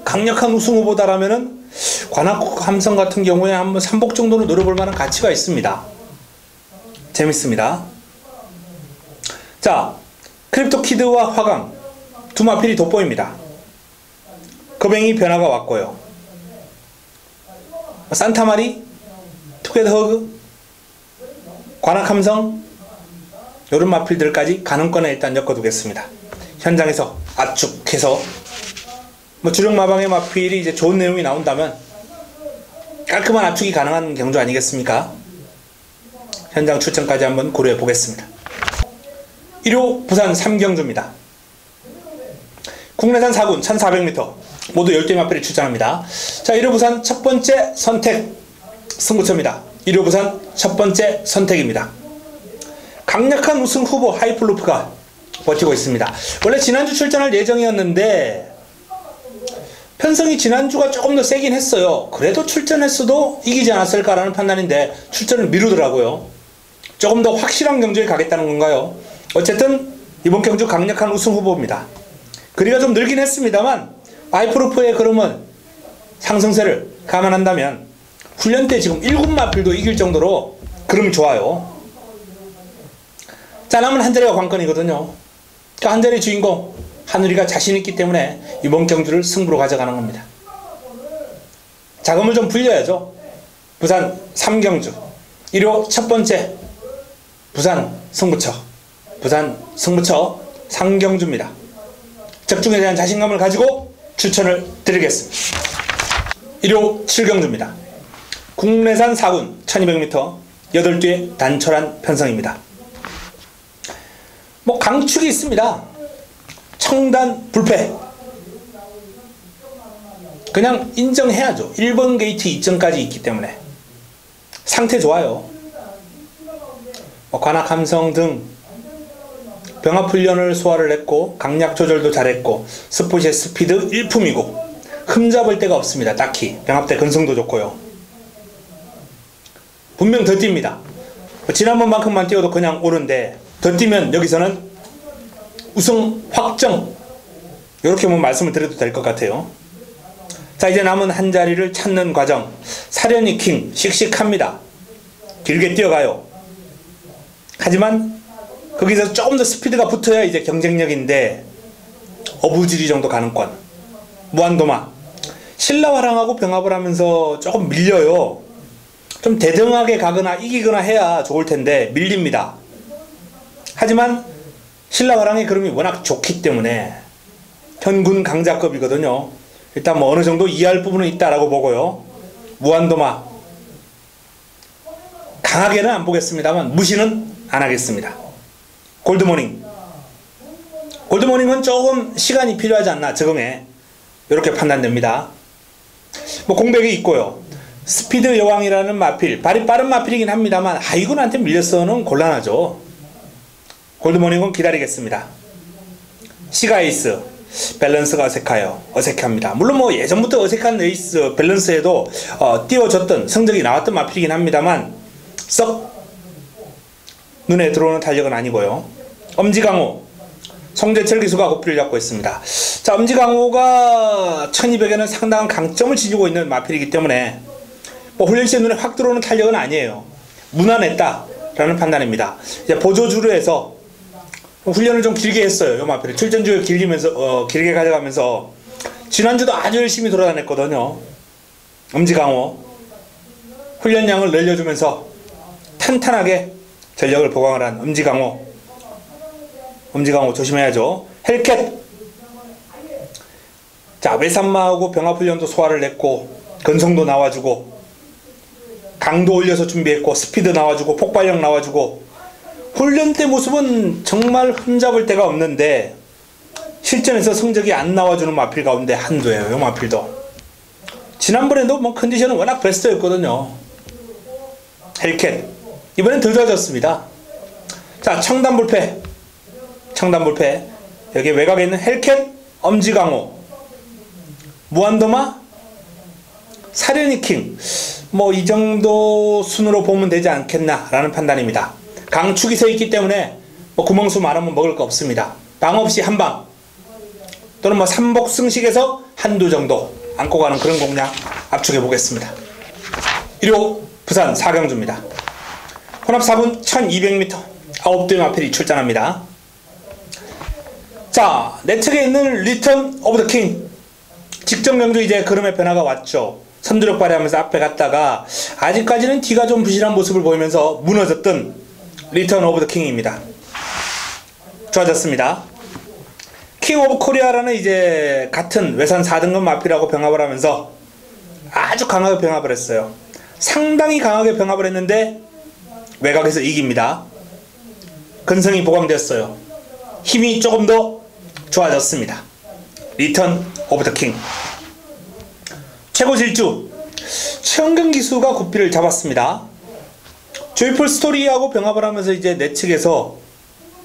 강력한 우승 후보다라면은 관악함성 같은 경우에 한번 3복 정도는 노려볼 만한 가치가 있습니다. 재밌습니다. 자, 크립토키드와 화강 두 마필이 돋보입니다. 금행이 변화가 왔고요. 산타마리, 투게더 허그, 관악함성 요런 마필들까지 가능권에 일단 엮어두겠습니다. 현장에서 압축해서 뭐 주력 마방의 마필이 이제 좋은 내용이 나온다면 깔끔한 압축이 가능한 경주 아니겠습니까? 현장 추천까지 한번 고려해 보겠습니다. 1호 부산 3경주입니다. 국내산 4군 1400m 모두 10대 마필이 출전합니다. 자, 1호 부산 첫 번째 선택 승부처입니다. 1호 부산 첫 번째 선택입니다. 강력한 우승 후보 하이플루프가 버티고 있습니다. 원래 지난주 출전할 예정이었는데 편성이 지난주가 조금 더 세긴 했어요. 그래도 출전했어도 이기지 않았을까라는 판단인데 출전을 미루더라고요. 조금 더 확실한 경주에 가겠다는 건가요? 어쨌든 이번 경주 강력한 우승 후보입니다. 거리가 좀 늘긴 했습니다만 하이플루프의 그름은 상승세를 감안한다면 훈련 때 지금 1군 마필도 이길 정도로 그름이 좋아요. 자, 남은 한자리가 관건이거든요. 그 한자리 주인공 한우리가 자신있기 때문에 이번 경주를 승부로 가져가는 겁니다. 자금을 좀 불려야죠. 부산 3경주 1호 첫 번째 부산 승부처 3경주입니다. 적중에 대한 자신감을 가지고 추천을 드리겠습니다. 1호 7경주입니다. 국내산 4군 1200m 8뒤의 단촐한 편성입니다. 뭐 강축이 있습니다. 청단 불패 그냥 인정해야죠. 1번 게이트 이점까지 있기 때문에 상태 좋아요. 관악 함성 등 병합 훈련을 소화를 했고 강약 조절도 잘했고 스포츠의 스피드 일품이고 흠잡을 데가 없습니다. 딱히 병합대 근성도 좋고요. 분명 더 뜁니다. 지난번만큼만 뛰어도 그냥 오른데 더 뛰면 여기서는 우승 확정 이렇게 말씀을 드려도 될 것 같아요. 자, 이제 남은 한 자리를 찾는 과정. 사려니 킹 씩씩합니다. 길게 뛰어가요. 하지만 거기서 조금 더 스피드가 붙어야 이제 경쟁력인데 어부지리 정도 가는권. 무한도마 신라화랑하고 병합을 하면서 조금 밀려요. 좀 대등하게 가거나 이기거나 해야 좋을 텐데 밀립니다. 하지만 신라화랑의 그림이 워낙 좋기 때문에 현군 강자급이거든요. 일단 뭐 어느 정도 이해할 부분은 있다라고 보고요. 무한도마 강하게는 안 보겠습니다만 무시는 안 하겠습니다. 골드모닝은 조금 시간이 필요하지 않나 적응에 이렇게 판단됩니다. 뭐 공백이 있고요. 스피드 여왕이라는 마필, 발이 빠른 마필이긴 합니다만 하이군한테 밀려서는 곤란하죠. 골드모닝은 기다리겠습니다. 시가에이스 밸런스가 어색합니다. 물론 뭐 예전부터 어색한 에이스 밸런스에도 띄워줬던 성적이 나왔던 마필이긴 합니다만 썩 눈에 들어오는 탄력은 아니고요. 엄지강호 송재철 기수가 고삐를 잡고 있습니다. 자, 엄지강호가 1200에는 상당한 강점을 지니고 있는 마필이기 때문에 뭐 훈련시에 눈에 확 들어오는 탄력은 아니에요. 무난했다라는 판단입니다. 이제 보조주로에서 훈련을 좀 길게 했어요. 요 마필이 출전주를 길게 가져가면서 지난주도 아주 열심히 돌아다녔거든요. 엄지강호 훈련량을 늘려주면서 탄탄하게 전력을 보강을 한 엄지강호 조심해야죠. 헬캣 자, 외산마하고 병합훈련도 소화를 냈고 근성도 나와주고 강도 올려서 준비했고 스피드 나와주고 폭발력 나와주고 훈련 때 모습은 정말 흠잡을 데가 없는데 실전에서 성적이 안 나와주는 마필 가운데 한두예요. 이 마필도 지난번에도 뭐 컨디션은 워낙 베스트였거든요. 헬캣 이번엔 더 좋아졌습니다. 자, 청단불패 여기 외곽에 있는 헬캣, 엄지강호, 무한도마, 사려니킹 뭐 이 정도 순으로 보면 되지 않겠나 라는 판단입니다. 강축이 서 있기 때문에 뭐 구멍수 많으면 먹을 거 없습니다. 방 없이 한방 또는 뭐 삼복승식에서 한두 정도 안고 가는 그런 공략 압축해 보겠습니다. 1호 부산 4경주입니다. 혼합 4군 1200m 9대 마필이 출전합니다. 자, 내 측에 있는 리턴 오브 더 킹 직전 경주 이제 그름의 변화가 왔죠. 선두력 발휘하면서 앞에 갔다가 아직까지는 뒤가 좀 부실한 모습을 보이면서 무너졌던 리턴 오브 더 킹입니다. 좋아졌습니다. 킹 오브 코리아라는 이제 같은 외산 4등급 마필하고 병합을 하면서 아주 강하게 병합을 했어요. 상당히 강하게 병합을 했는데 외곽에서 이깁니다. 근성이 보강되었어요. 힘이 조금 더 좋아졌습니다. 리턴 오브 더 킹 최고 질주 최영경 기수가 고삐를 잡았습니다. 조이풀 스토리하고 병합을 하면서 이제 내측에서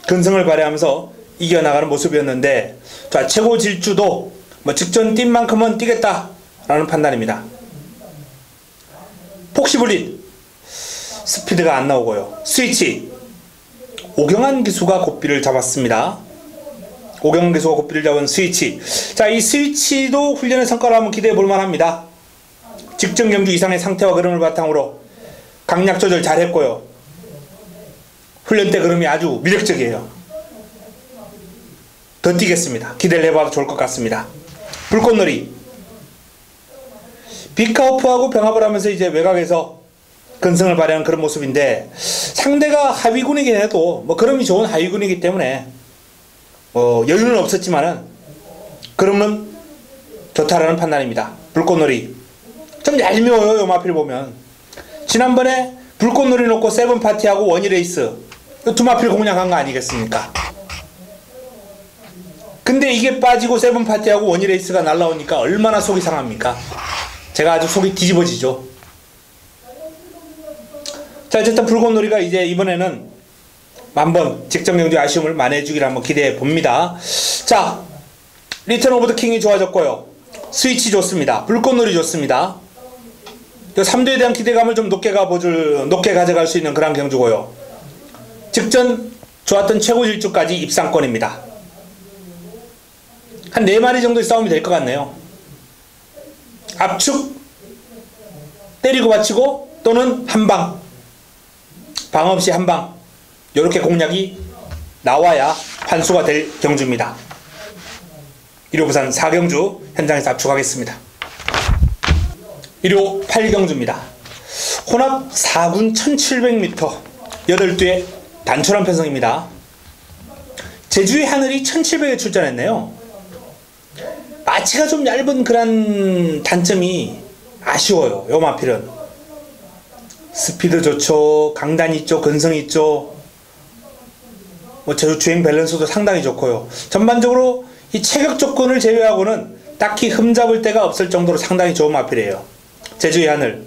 근성을 발휘하면서 이겨나가는 모습이었는데, 자, 최고 질주도 뭐 직전 뛴 만큼은 뛰겠다라는 판단입니다. 폭시불린 스피드가 안 나오고요. 스위치 오경환 기수가 고삐를 잡았습니다. 오경환 기수가 고삐를 잡은 스위치. 자, 이 스위치도 훈련의 성과를 한번 기대해 볼 만합니다. 직전 경주 이상의 상태와 그름을 바탕으로 강약 조절 잘 했고요. 훈련 때 그름이 아주 매력적이에요. 더 뛰겠습니다. 기대를 해봐도 좋을 것 같습니다. 불꽃놀이 비카오프하고 병합을 하면서 이제 외곽에서 근성을 발휘하는 그런 모습인데, 상대가 하위군이긴 해도 뭐 그름이 좋은 하위군이기 때문에 여유는 없었지만은 그름은 좋다라는 판단입니다. 불꽃놀이 좀 얄미워요. 요 마필 보면 지난번에 불꽃놀이 놓고 세븐파티하고 원희레이스 두 마필 공략한 거 아니겠습니까? 근데 이게 빠지고 세븐파티하고 원희레이스가 날라오니까 얼마나 속이 상합니까? 제가 아주 속이 뒤집어지죠. 자, 어쨌든 불꽃놀이가 이제 이번에는 한번 직전 경주 아쉬움을 만회해주기를 한번 기대해 봅니다. 자, 리턴 오브 더 킹이 좋아졌고요. 스위치 좋습니다. 불꽃놀이 좋습니다. 3도에 대한 기대감을 좀 높게 가져갈 수 있는 그런 경주고요. 직전 좋았던 최고 질주까지 입상권입니다. 한 4마리 정도의 싸움이 될 것 같네요. 압축, 때리고 받치고, 또는 한방, 방 없이 한방, 이렇게 공략이 나와야 환수가 될 경주입니다. 1호 부산 4경주 현장에서 압축하겠습니다. 1호 8경주입니다. 혼합 4군 1700m 8두의 단촐한 편성입니다. 제주의 하늘이 1700에 출전했네요. 마치가 좀 얇은 그런 단점이 아쉬워요. 요 마필은 스피드 좋죠, 강단 있죠, 근성 있죠, 뭐 제주 주행 밸런스도 상당히 좋고요. 전반적으로 이 체격 조건을 제외하고는 딱히 흠잡을 데가 없을 정도로 상당히 좋은 마필이에요. 제주의 하늘.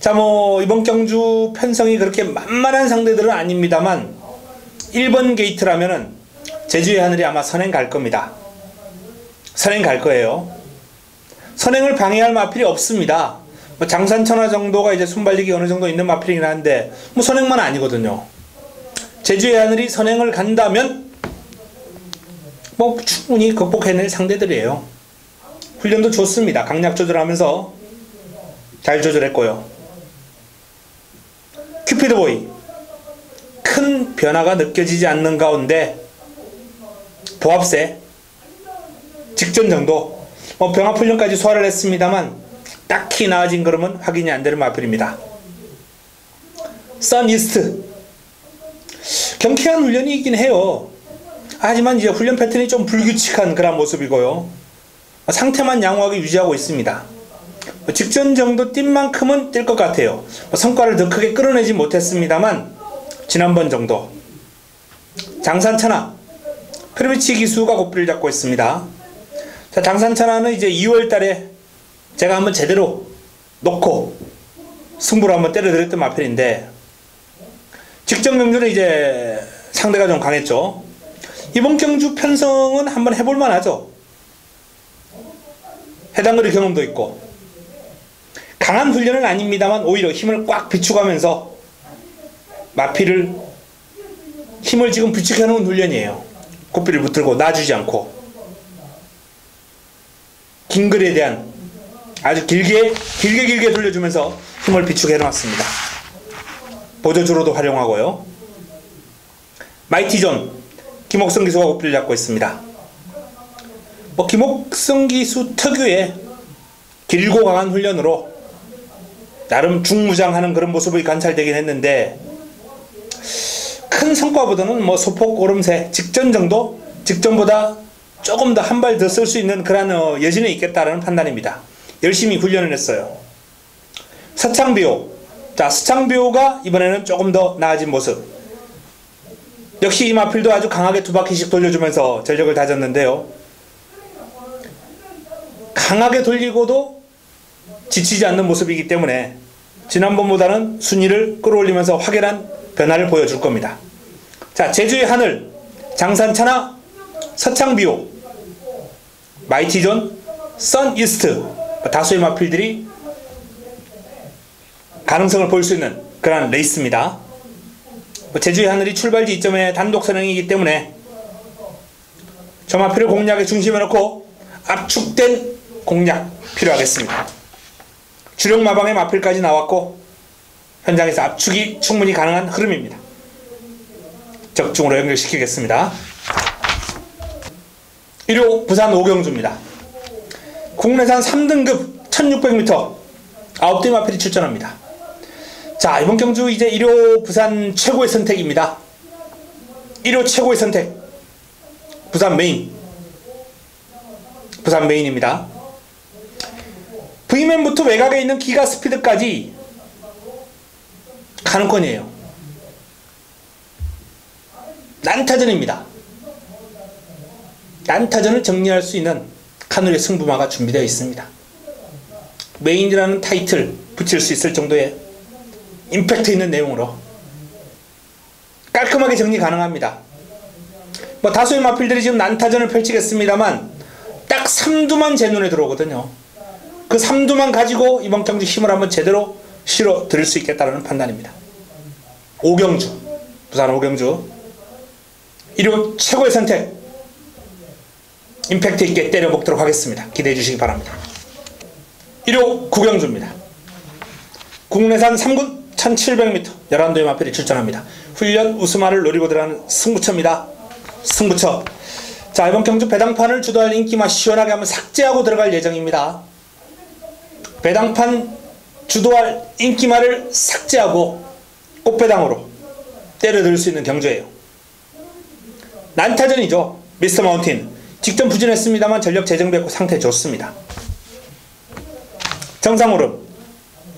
자, 뭐 이번 경주 편성이 그렇게 만만한 상대들은 아닙니다만 1번 게이트라면은 제주의 하늘이 아마 선행 갈 겁니다. 선행 갈 거예요. 선행을 방해할 마필이 없습니다. 뭐 장산천하 정도가 이제 순발력이 어느 정도 있는 마필이긴 한데 뭐 선행만 아니거든요. 제주의 하늘이 선행을 간다면 뭐 충분히 극복해낼 상대들이에요. 훈련도 좋습니다. 강약 조절하면서 잘 조절했고요. 큐피드보이 큰 변화가 느껴지지 않는 가운데 보합세 직전 정도 뭐 병합훈련까지 소화를 했습니다만 딱히 나아진 걸음은 확인이 안 되는 마필입니다. 선이스트 경쾌한 훈련이긴 해요. 하지만 이제 훈련 패턴이 좀 불규칙한 그런 모습이고요. 상태만 양호하게 유지하고 있습니다. 직전 정도 뛴 만큼은 뛸 것 같아요. 성과를 더 크게 끌어내지 못했습니다만 지난번 정도. 장산천하 프리미치 기수가 고삐를 잡고 있습니다. 자, 장산천하는 이제 2월 달에 제가 한번 제대로 놓고 승부를 한번 때려드렸던 마필인데 직전 경주는 이제 상대가 좀 강했죠. 이번 경주 편성은 한번 해볼 만하죠. 해당 거리 경험도 있고 강한 훈련은 아닙니다만 오히려 힘을 꽉 비축하면서 마필을 힘을 지금 비축해 놓은 훈련이에요. 고삐를 붙들고 놔주지 않고 긴 거리에 대한 아주 길게 돌려주면서 힘을 비축해 놨습니다. 보조주로도 활용하고요. 마이티존 김옥성 기수가 고삐를 잡고 있습니다. 뭐 김옥성 기수 특유의 길고 강한 훈련으로 나름 중무장하는 그런 모습이 관찰되긴 했는데 큰 성과보다는 뭐 소폭 오름세 직전 정도? 직전보다 조금 더 한 발 더 쓸 수 있는 그런 여진이 있겠다라는 판단입니다. 열심히 훈련을 했어요. 서창비호. 자, 서창비호가 이번에는 조금 더 나아진 모습. 역시 이 마필도 아주 강하게 두 바퀴씩 돌려주면서 전력을 다졌는데요. 강하게 돌리고도 지치지 않는 모습이기 때문에 지난번보다는 순위를 끌어올리면서 확연한 변화를 보여줄 겁니다. 자, 제주의 하늘, 장산차나 서창비호, 마이티존, 선이스트, 다수의 마필들이 가능성을 보일 수 있는 그런 레이스입니다. 제주의 하늘이 출발 지점의 단독 선행이기 때문에 저 마필을 공략의 중심에 놓고 압축된 공략 필요하겠습니다. 주력 마방의 마필까지 나왔고 현장에서 압축이 충분히 가능한 흐름입니다. 적중으로 연결시키겠습니다. 1호 부산 오경주입니다. 국내산 3등급 1600m 9대 마필이 출전합니다. 자, 이번 경주 이제 1호 부산 최고의 선택입니다. 1호 최고의 선택 부산 메인입니다. V맨부터 외곽에 있는 기가 스피드까지 가능권이에요. 난타전입니다. 난타전을 정리할 수 있는 카누리의 승부마가 준비되어 있습니다. 메인이라는 타이틀 붙일 수 있을 정도의 임팩트 있는 내용으로 깔끔하게 정리 가능합니다. 다수의 마필들이 지금 난타전을 펼치겠습니다만 딱 3두만 제 눈에 들어오거든요. 그 3두만 가지고 이번 경주 힘을 한번 제대로 실어 드릴 수 있겠다는 판단입니다. 오경주, 부산 오경주 1호 최고의 선택 임팩트 있게 때려 먹도록 하겠습니다. 기대해 주시기 바랍니다. 1호 구경주입니다. 국내산 3군 1700m 11도의 마필이 출전합니다. 훈련 우스마를 노리고 들어가는 승부처입니다. 승부처. 자, 이번 경주 배당판을 주도할 인기마 시원하게 한번 삭제하고 들어갈 예정입니다. 배당판 주도할 인기마를 삭제하고 꽃배당으로 때려들 수 있는 경주예요. 난타전이죠. 미스터 마운틴 직전 부진했습니다만 전력 재정비했고 상태 좋습니다. 정상오름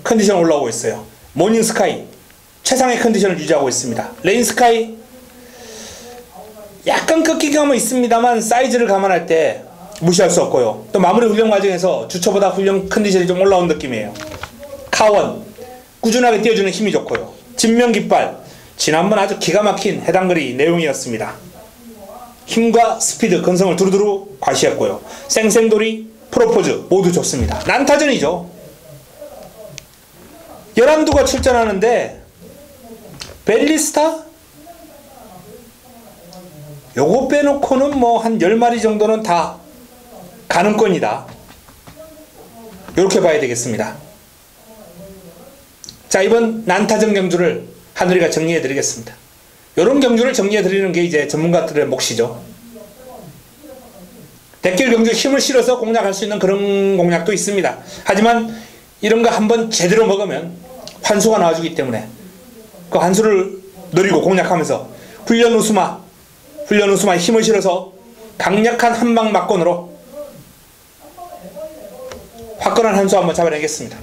컨디션 올라오고 있어요. 모닝스카이 최상의 컨디션을 유지하고 있습니다. 레인스카이 약간 꺾이감은 있습니다만 사이즈를 감안할 때 무시할 수 없고요. 또 마무리 훈련 과정에서 주초보다 훈련 컨디션이 좀 올라온 느낌이에요. 카원 꾸준하게 띄워주는 힘이 좋고요. 진명깃발 지난번 아주 기가 막힌 해당거리 내용이었습니다. 힘과 스피드, 건성을 두루두루 과시했고요. 쌩쌩돌이, 프로포즈 모두 좋습니다. 난타전이죠. 11두가 출전하는데 벨리스타? 요거 빼놓고는 뭐 한 10마리 정도는 다 가능권이다. 이렇게 봐야 되겠습니다. 자, 이번 난타전 경주를 하늘이가 정리해 드리겠습니다. 이런 경주를 정리해 드리는 게 이제 전문가들의 몫이죠. 대길 경주 힘을 실어서 공략할 수 있는 그런 공략도 있습니다. 하지만 이런 거 한번 제대로 먹으면 환수가 나와주기 때문에 그 환수를 노리고 공략하면서 훈련 우스마에 힘을 실어서 강력한 한방 막건으로 화끈한 한 수 한번 잡아내겠습니다.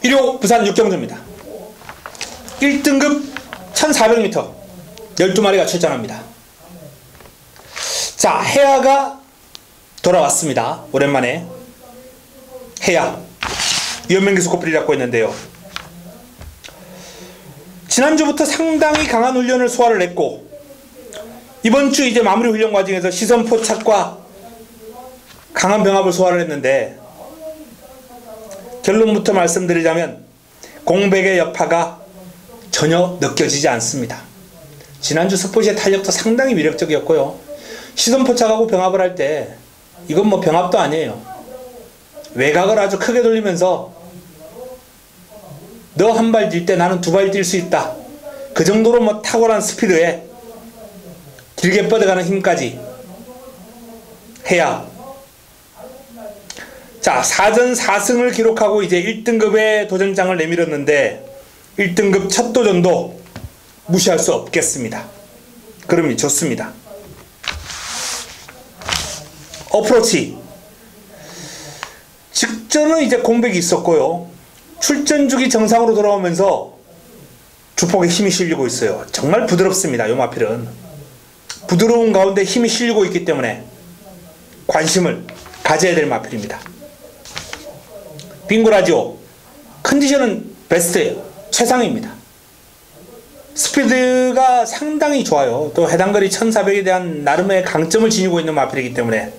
1호 부산 육경주입니다. 1등급 1400m 12마리가 출전합니다. 자, 해야가 돌아왔습니다. 오랜만에 해야 위험명기수 코뿔이 잡고 있는데요. 지난주부터 상당히 강한 훈련을 소화를 했고 이번주 이제 마무리 훈련 과정에서 시선 포착과 강한 병합을 소화를 했는데 결론부터 말씀드리자면 공백의 여파가 전혀 느껴지지 않습니다. 지난주 스포시의 탄력도 상당히 위력적이었고요. 시선 포착하고 병합을 할 때 이건 뭐 병합도 아니에요. 외곽을 아주 크게 돌리면서 너 한 발 뛸 때 나는 두 발 뛸 수 있다. 그 정도로 뭐 탁월한 스피드에 길게 뻗어가는 힘까지 해야. 자, 4전 4승을 기록하고 이제 1등급의 도전장을 내밀었는데 1등급 첫 도전도 무시할 수 없겠습니다. 그럼이 좋습니다. 어프로치 직전은 이제 공백이 있었고요. 출전 주기 정상으로 돌아오면서 주폭에 힘이 실리고 있어요. 정말 부드럽습니다. 요 마필은 부드러운 가운데 힘이 실리고 있기 때문에 관심을 가져야 될 마필입니다. 빙고라지오 컨디션은 베스트예요. 최상입니다. 스피드가 상당히 좋아요. 또 해당거리 1400에 대한 나름의 강점을 지니고 있는 마필이기 때문에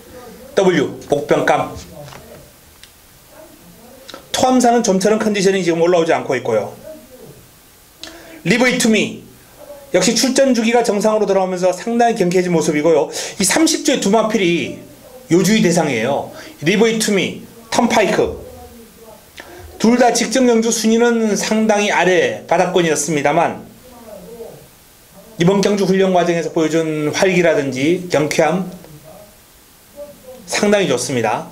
W, 복병감. 토함사는 좀처럼 컨디션이 지금 올라오지 않고 있고요. Leave it to me. 역시 출전 주기가 정상으로 돌아오면서 상당히 경쾌해진 모습이고요. 이 30조의 두 마필이 요주의 대상이에요. Leave it to me, 턴파이크. 둘 다 직접 영주 순위는 상당히 아래 바닥권이었습니다만 이번 경주 훈련 과정에서 보여준 활기라든지 경쾌함 상당히 좋습니다.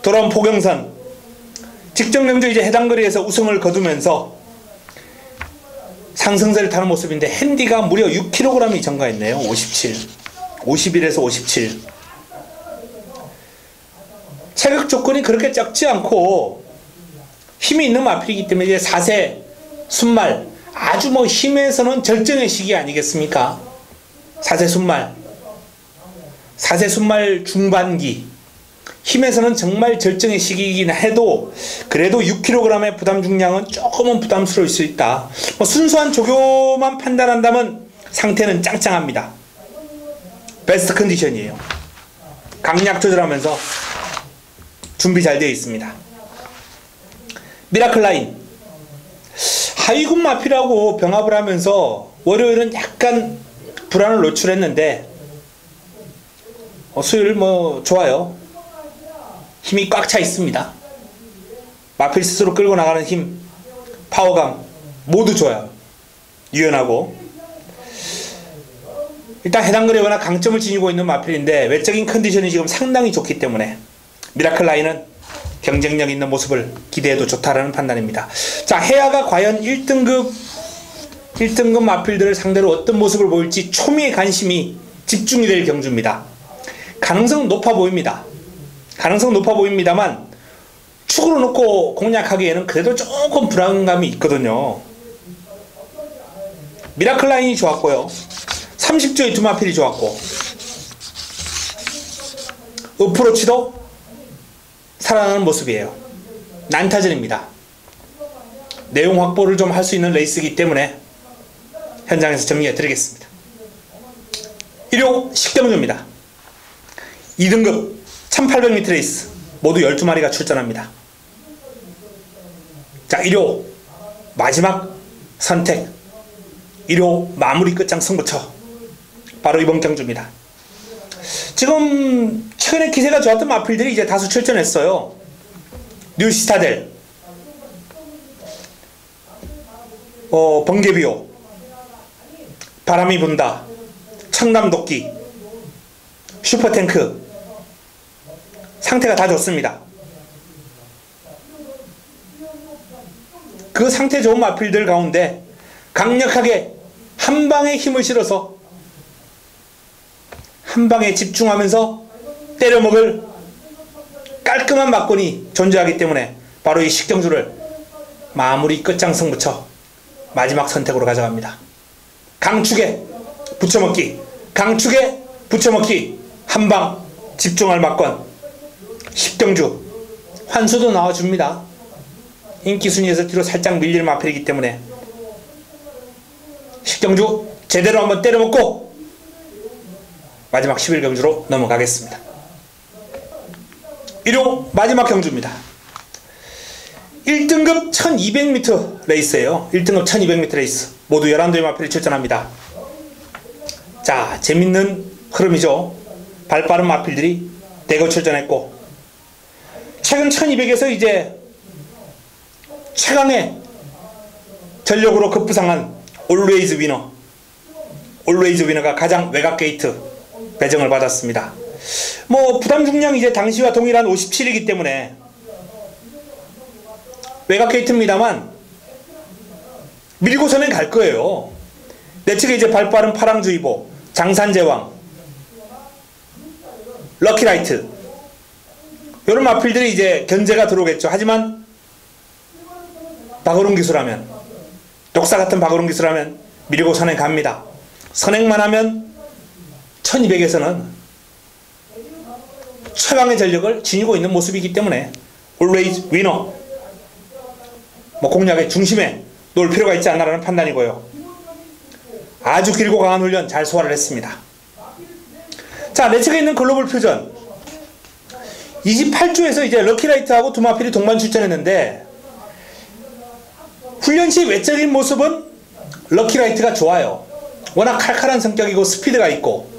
돌아온 포경선 직접 영주 이제 해당 거리에서 우승을 거두면서 상승세를 타는 모습인데 핸디가 무려 6kg이 증가했네요. 57, 51에서 57. 체격 조건이 그렇게 적지 않고 힘이 있는 마필이기 때문에 이제 4세 순말 아주 뭐 힘에서는 절정의 시기 아니겠습니까? 4세 순말 4세 순말 중반기 힘에서는 정말 절정의 시기이긴 해도 그래도 6kg의 부담 중량은 조금은 부담스러울 수 있다. 뭐 순수한 조교만 판단한다면 상태는 짱짱합니다. 베스트 컨디션이에요. 강약 조절하면서 준비 잘 되어 있습니다. 미라클 라인 하위군 마필하고 병합을 하면서 월요일은 약간 불안을 노출했는데 수요일 뭐 좋아요. 힘이 꽉 차 있습니다. 마필 스스로 끌고 나가는 힘, 파워감 모두 좋아요. 유연하고 일단 해당 거리에 워낙 강점을 지니고 있는 마필인데 외적인 컨디션이 지금 상당히 좋기 때문에 미라클 라인은 경쟁력 있는 모습을 기대해도 좋다라는 판단입니다. 자, 해야가 과연 1등급 마필들을 상대로 어떤 모습을 보일지 초미의 관심이 집중이 될 경주입니다. 가능성은 높아 보입니다. 가능성은 높아 보입니다만 축으로 놓고 공략하기에는 그래도 조금 불안감이 있거든요. 미라클 라인이 좋았고요. 30조의 두 마필이 좋았고 어프로치도 살아나는 모습이에요. 난타전입니다. 내용 확보를 좀 할 수 있는 레이스이기 때문에 현장에서 정리해 드리겠습니다. 1호 식대문조입니다. 2등급 1800m 레이스 모두 12마리가 출전합니다. 자, 1호 마지막 선택 1호 마무리 끝장 승부처 바로 이번 경주입니다. 지금 최근에 기세가 좋았던 마필들이 이제 다수 출전했어요. 뉴시타델, 번개비오, 바람이 분다, 청남도끼, 슈퍼탱크 상태가 다 좋습니다. 그 상태 좋은 마필들 가운데 강력하게 한방에 힘을 실어서 한방에 집중하면서 때려먹을 깔끔한 막권이 존재하기 때문에 바로 이 식경주를 마무리 끝장 승부처 마지막 선택으로 가져갑니다. 강축에 붙여먹기, 강축에 붙여먹기, 한방 집중할 막권 식경주 환수도 나와줍니다. 인기 순위에서 뒤로 살짝 밀릴 마필이기 때문에 식경주 제대로 한번 때려먹고 마지막 11경주로 넘어가겠습니다. 1호 마지막 경주입니다. 1등급 1200m 레이스예요. 1등급 1200m 레이스 모두 11도의 마필이 출전합니다. 자, 재밌는 흐름이죠. 발빠른 마필들이 대거 출전했고 최근 1200에서 이제 최강의 전력으로 급부상한 올웨이즈 위너, 올웨이즈 위너가 가장 외곽 게이트 배정을 받았습니다. 뭐 부담 중량이 이제 당시와 동일한 57이기 때문에 외곽 게이트입니다만 밀고서는 갈 거예요. 내 측에 이제 발빠른 파랑주의보, 장산제왕, 럭키라이트 이런 마필들이 이제 견제가 들어오겠죠. 하지만 박어룬 기수라면, 독사 같은 박어룬 기수라면 밀고 선행 갑니다. 선행만 하면 1200에서는 최강의 전력을 지니고 있는 모습이기 때문에 always winner 공략의 중심에 놓을 필요가 있지 않나라는 판단이고요. 아주 길고 강한 훈련 잘 소화를 했습니다. 자, 내 책에 있는 글로벌 퓨전 28주에서 이제 럭키라이트하고 두마필이 동반 출전했는데 훈련 시 외적인 모습은 럭키라이트가 좋아요. 워낙 칼칼한 성격이고 스피드가 있고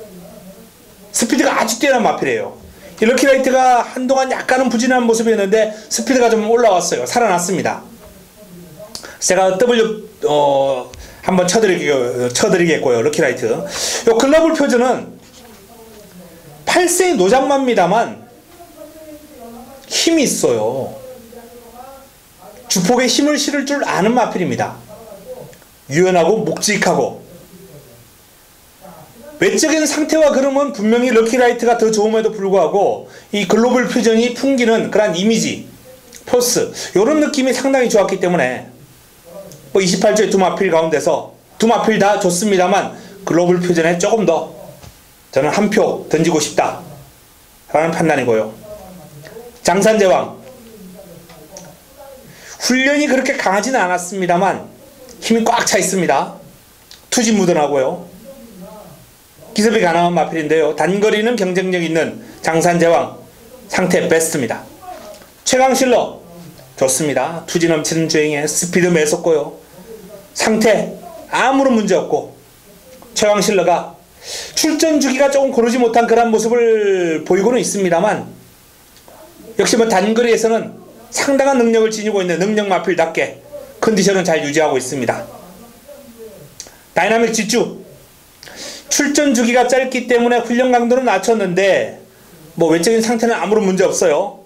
스피드가 아주 뛰어난 마필이에요. 이 럭키라이트가 한동안 약간은 부진한 모습이었는데 스피드가 좀 올라왔어요. 살아났습니다. 제가 W 한번 쳐드리겠고요. 럭키라이트. 요 글로벌 표준은 8세의 노장마입니다만 힘이 있어요. 주폭에 힘을 실을 줄 아는 마필입니다. 유연하고 묵직하고 외적인 상태와 그름은 분명히 럭키라이트가 더 좋음에도 불구하고 이 글로벌 퓨전이 풍기는 그런 이미지, 포스 이런 느낌이 상당히 좋았기 때문에 28주의 두 마필 가운데서 두 마필 다 좋습니다만 글로벌 퓨전에 조금 더 저는 한 표 던지고 싶다 라는 판단이고요. 장산제왕 훈련이 그렇게 강하지는 않았습니다만 힘이 꽉 차 있습니다. 투지 묻어나고요. 기습이 가능한 마필인데요. 단거리는 경쟁력 있는 장산제왕 상태 베스트입니다. 최강실러 좋습니다. 투지 넘치는 주행에 스피드 매섭고요. 상태 아무런 문제 없고 최강실러가 출전 주기가 조금 고르지 못한 그런 모습을 보이고는 있습니다만 역시 단거리에서는 상당한 능력을 지니고 있는 능력 마필답게 컨디션은 잘 유지하고 있습니다. 다이나믹 지주 출전 주기가 짧기 때문에 훈련 강도는 낮췄는데 외적인 상태는 아무런 문제 없어요.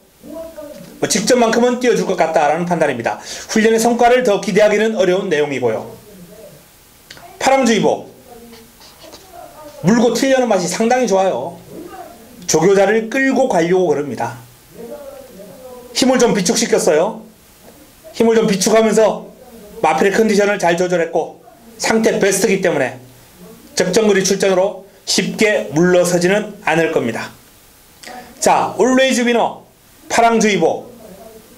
직전만큼은 뛰어줄 것 같다라는 판단입니다. 훈련의 성과를 더 기대하기는 어려운 내용이고요. 파랑주의보 물고 튀려는 맛이 상당히 좋아요. 조교자를 끌고 가려고 그럽니다. 힘을 좀 비축시켰어요. 힘을 좀 비축하면서 마필의 컨디션을 잘 조절했고 상태 베스트이기 때문에 적정거리 출전으로 쉽게 물러서지는 않을 겁니다. 자, 올웨이즈 위너 파랑주의보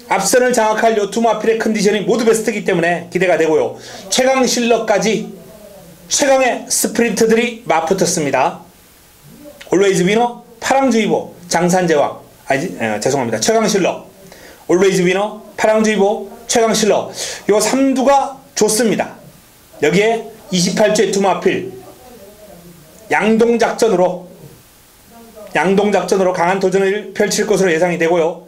앞선을 장악할 요 두 마필의 컨디션이 모두 베스트이기 때문에 기대가 되고요. 최강 실러까지 최강의 스프린트들이 맞붙었습니다. 올웨이즈 위너 파랑주의보 장산제왕 죄송합니다. 최강실러 올웨이즈 위너 파랑주의보 최강실러 요 3두가 좋습니다. 여기에 28주의 두 마필 양동작전으로 강한 도전을 펼칠 것으로 예상이 되고요.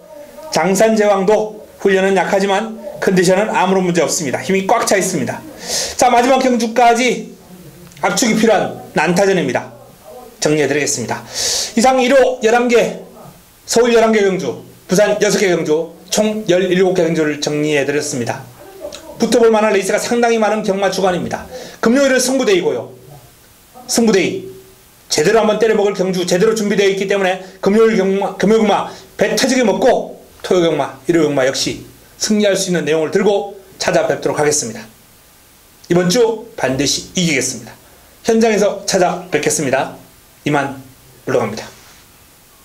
장산제왕도 훈련은 약하지만 컨디션은 아무런 문제 없습니다. 힘이 꽉 차 있습니다. 자, 마지막 경주까지 압축이 필요한 난타전입니다. 정리해드리겠습니다. 이상 1호 11개, 서울 11개 경주, 부산 6개 경주, 총 17개 경주를 정리해드렸습니다. 붙어볼 만한 레이스가 상당히 많은 경마 주간입니다. 금요일은 승부데이고요. 승부데이 제대로 한번 때려먹을 경주 제대로 준비되어 있기 때문에 금요일 경마 배 터지게 먹고 토요 경마, 일요 경마 역시 승리할 수 있는 내용을 들고 찾아뵙도록 하겠습니다. 이번 주 반드시 이기겠습니다. 현장에서 찾아뵙겠습니다. 이만 물러갑니다.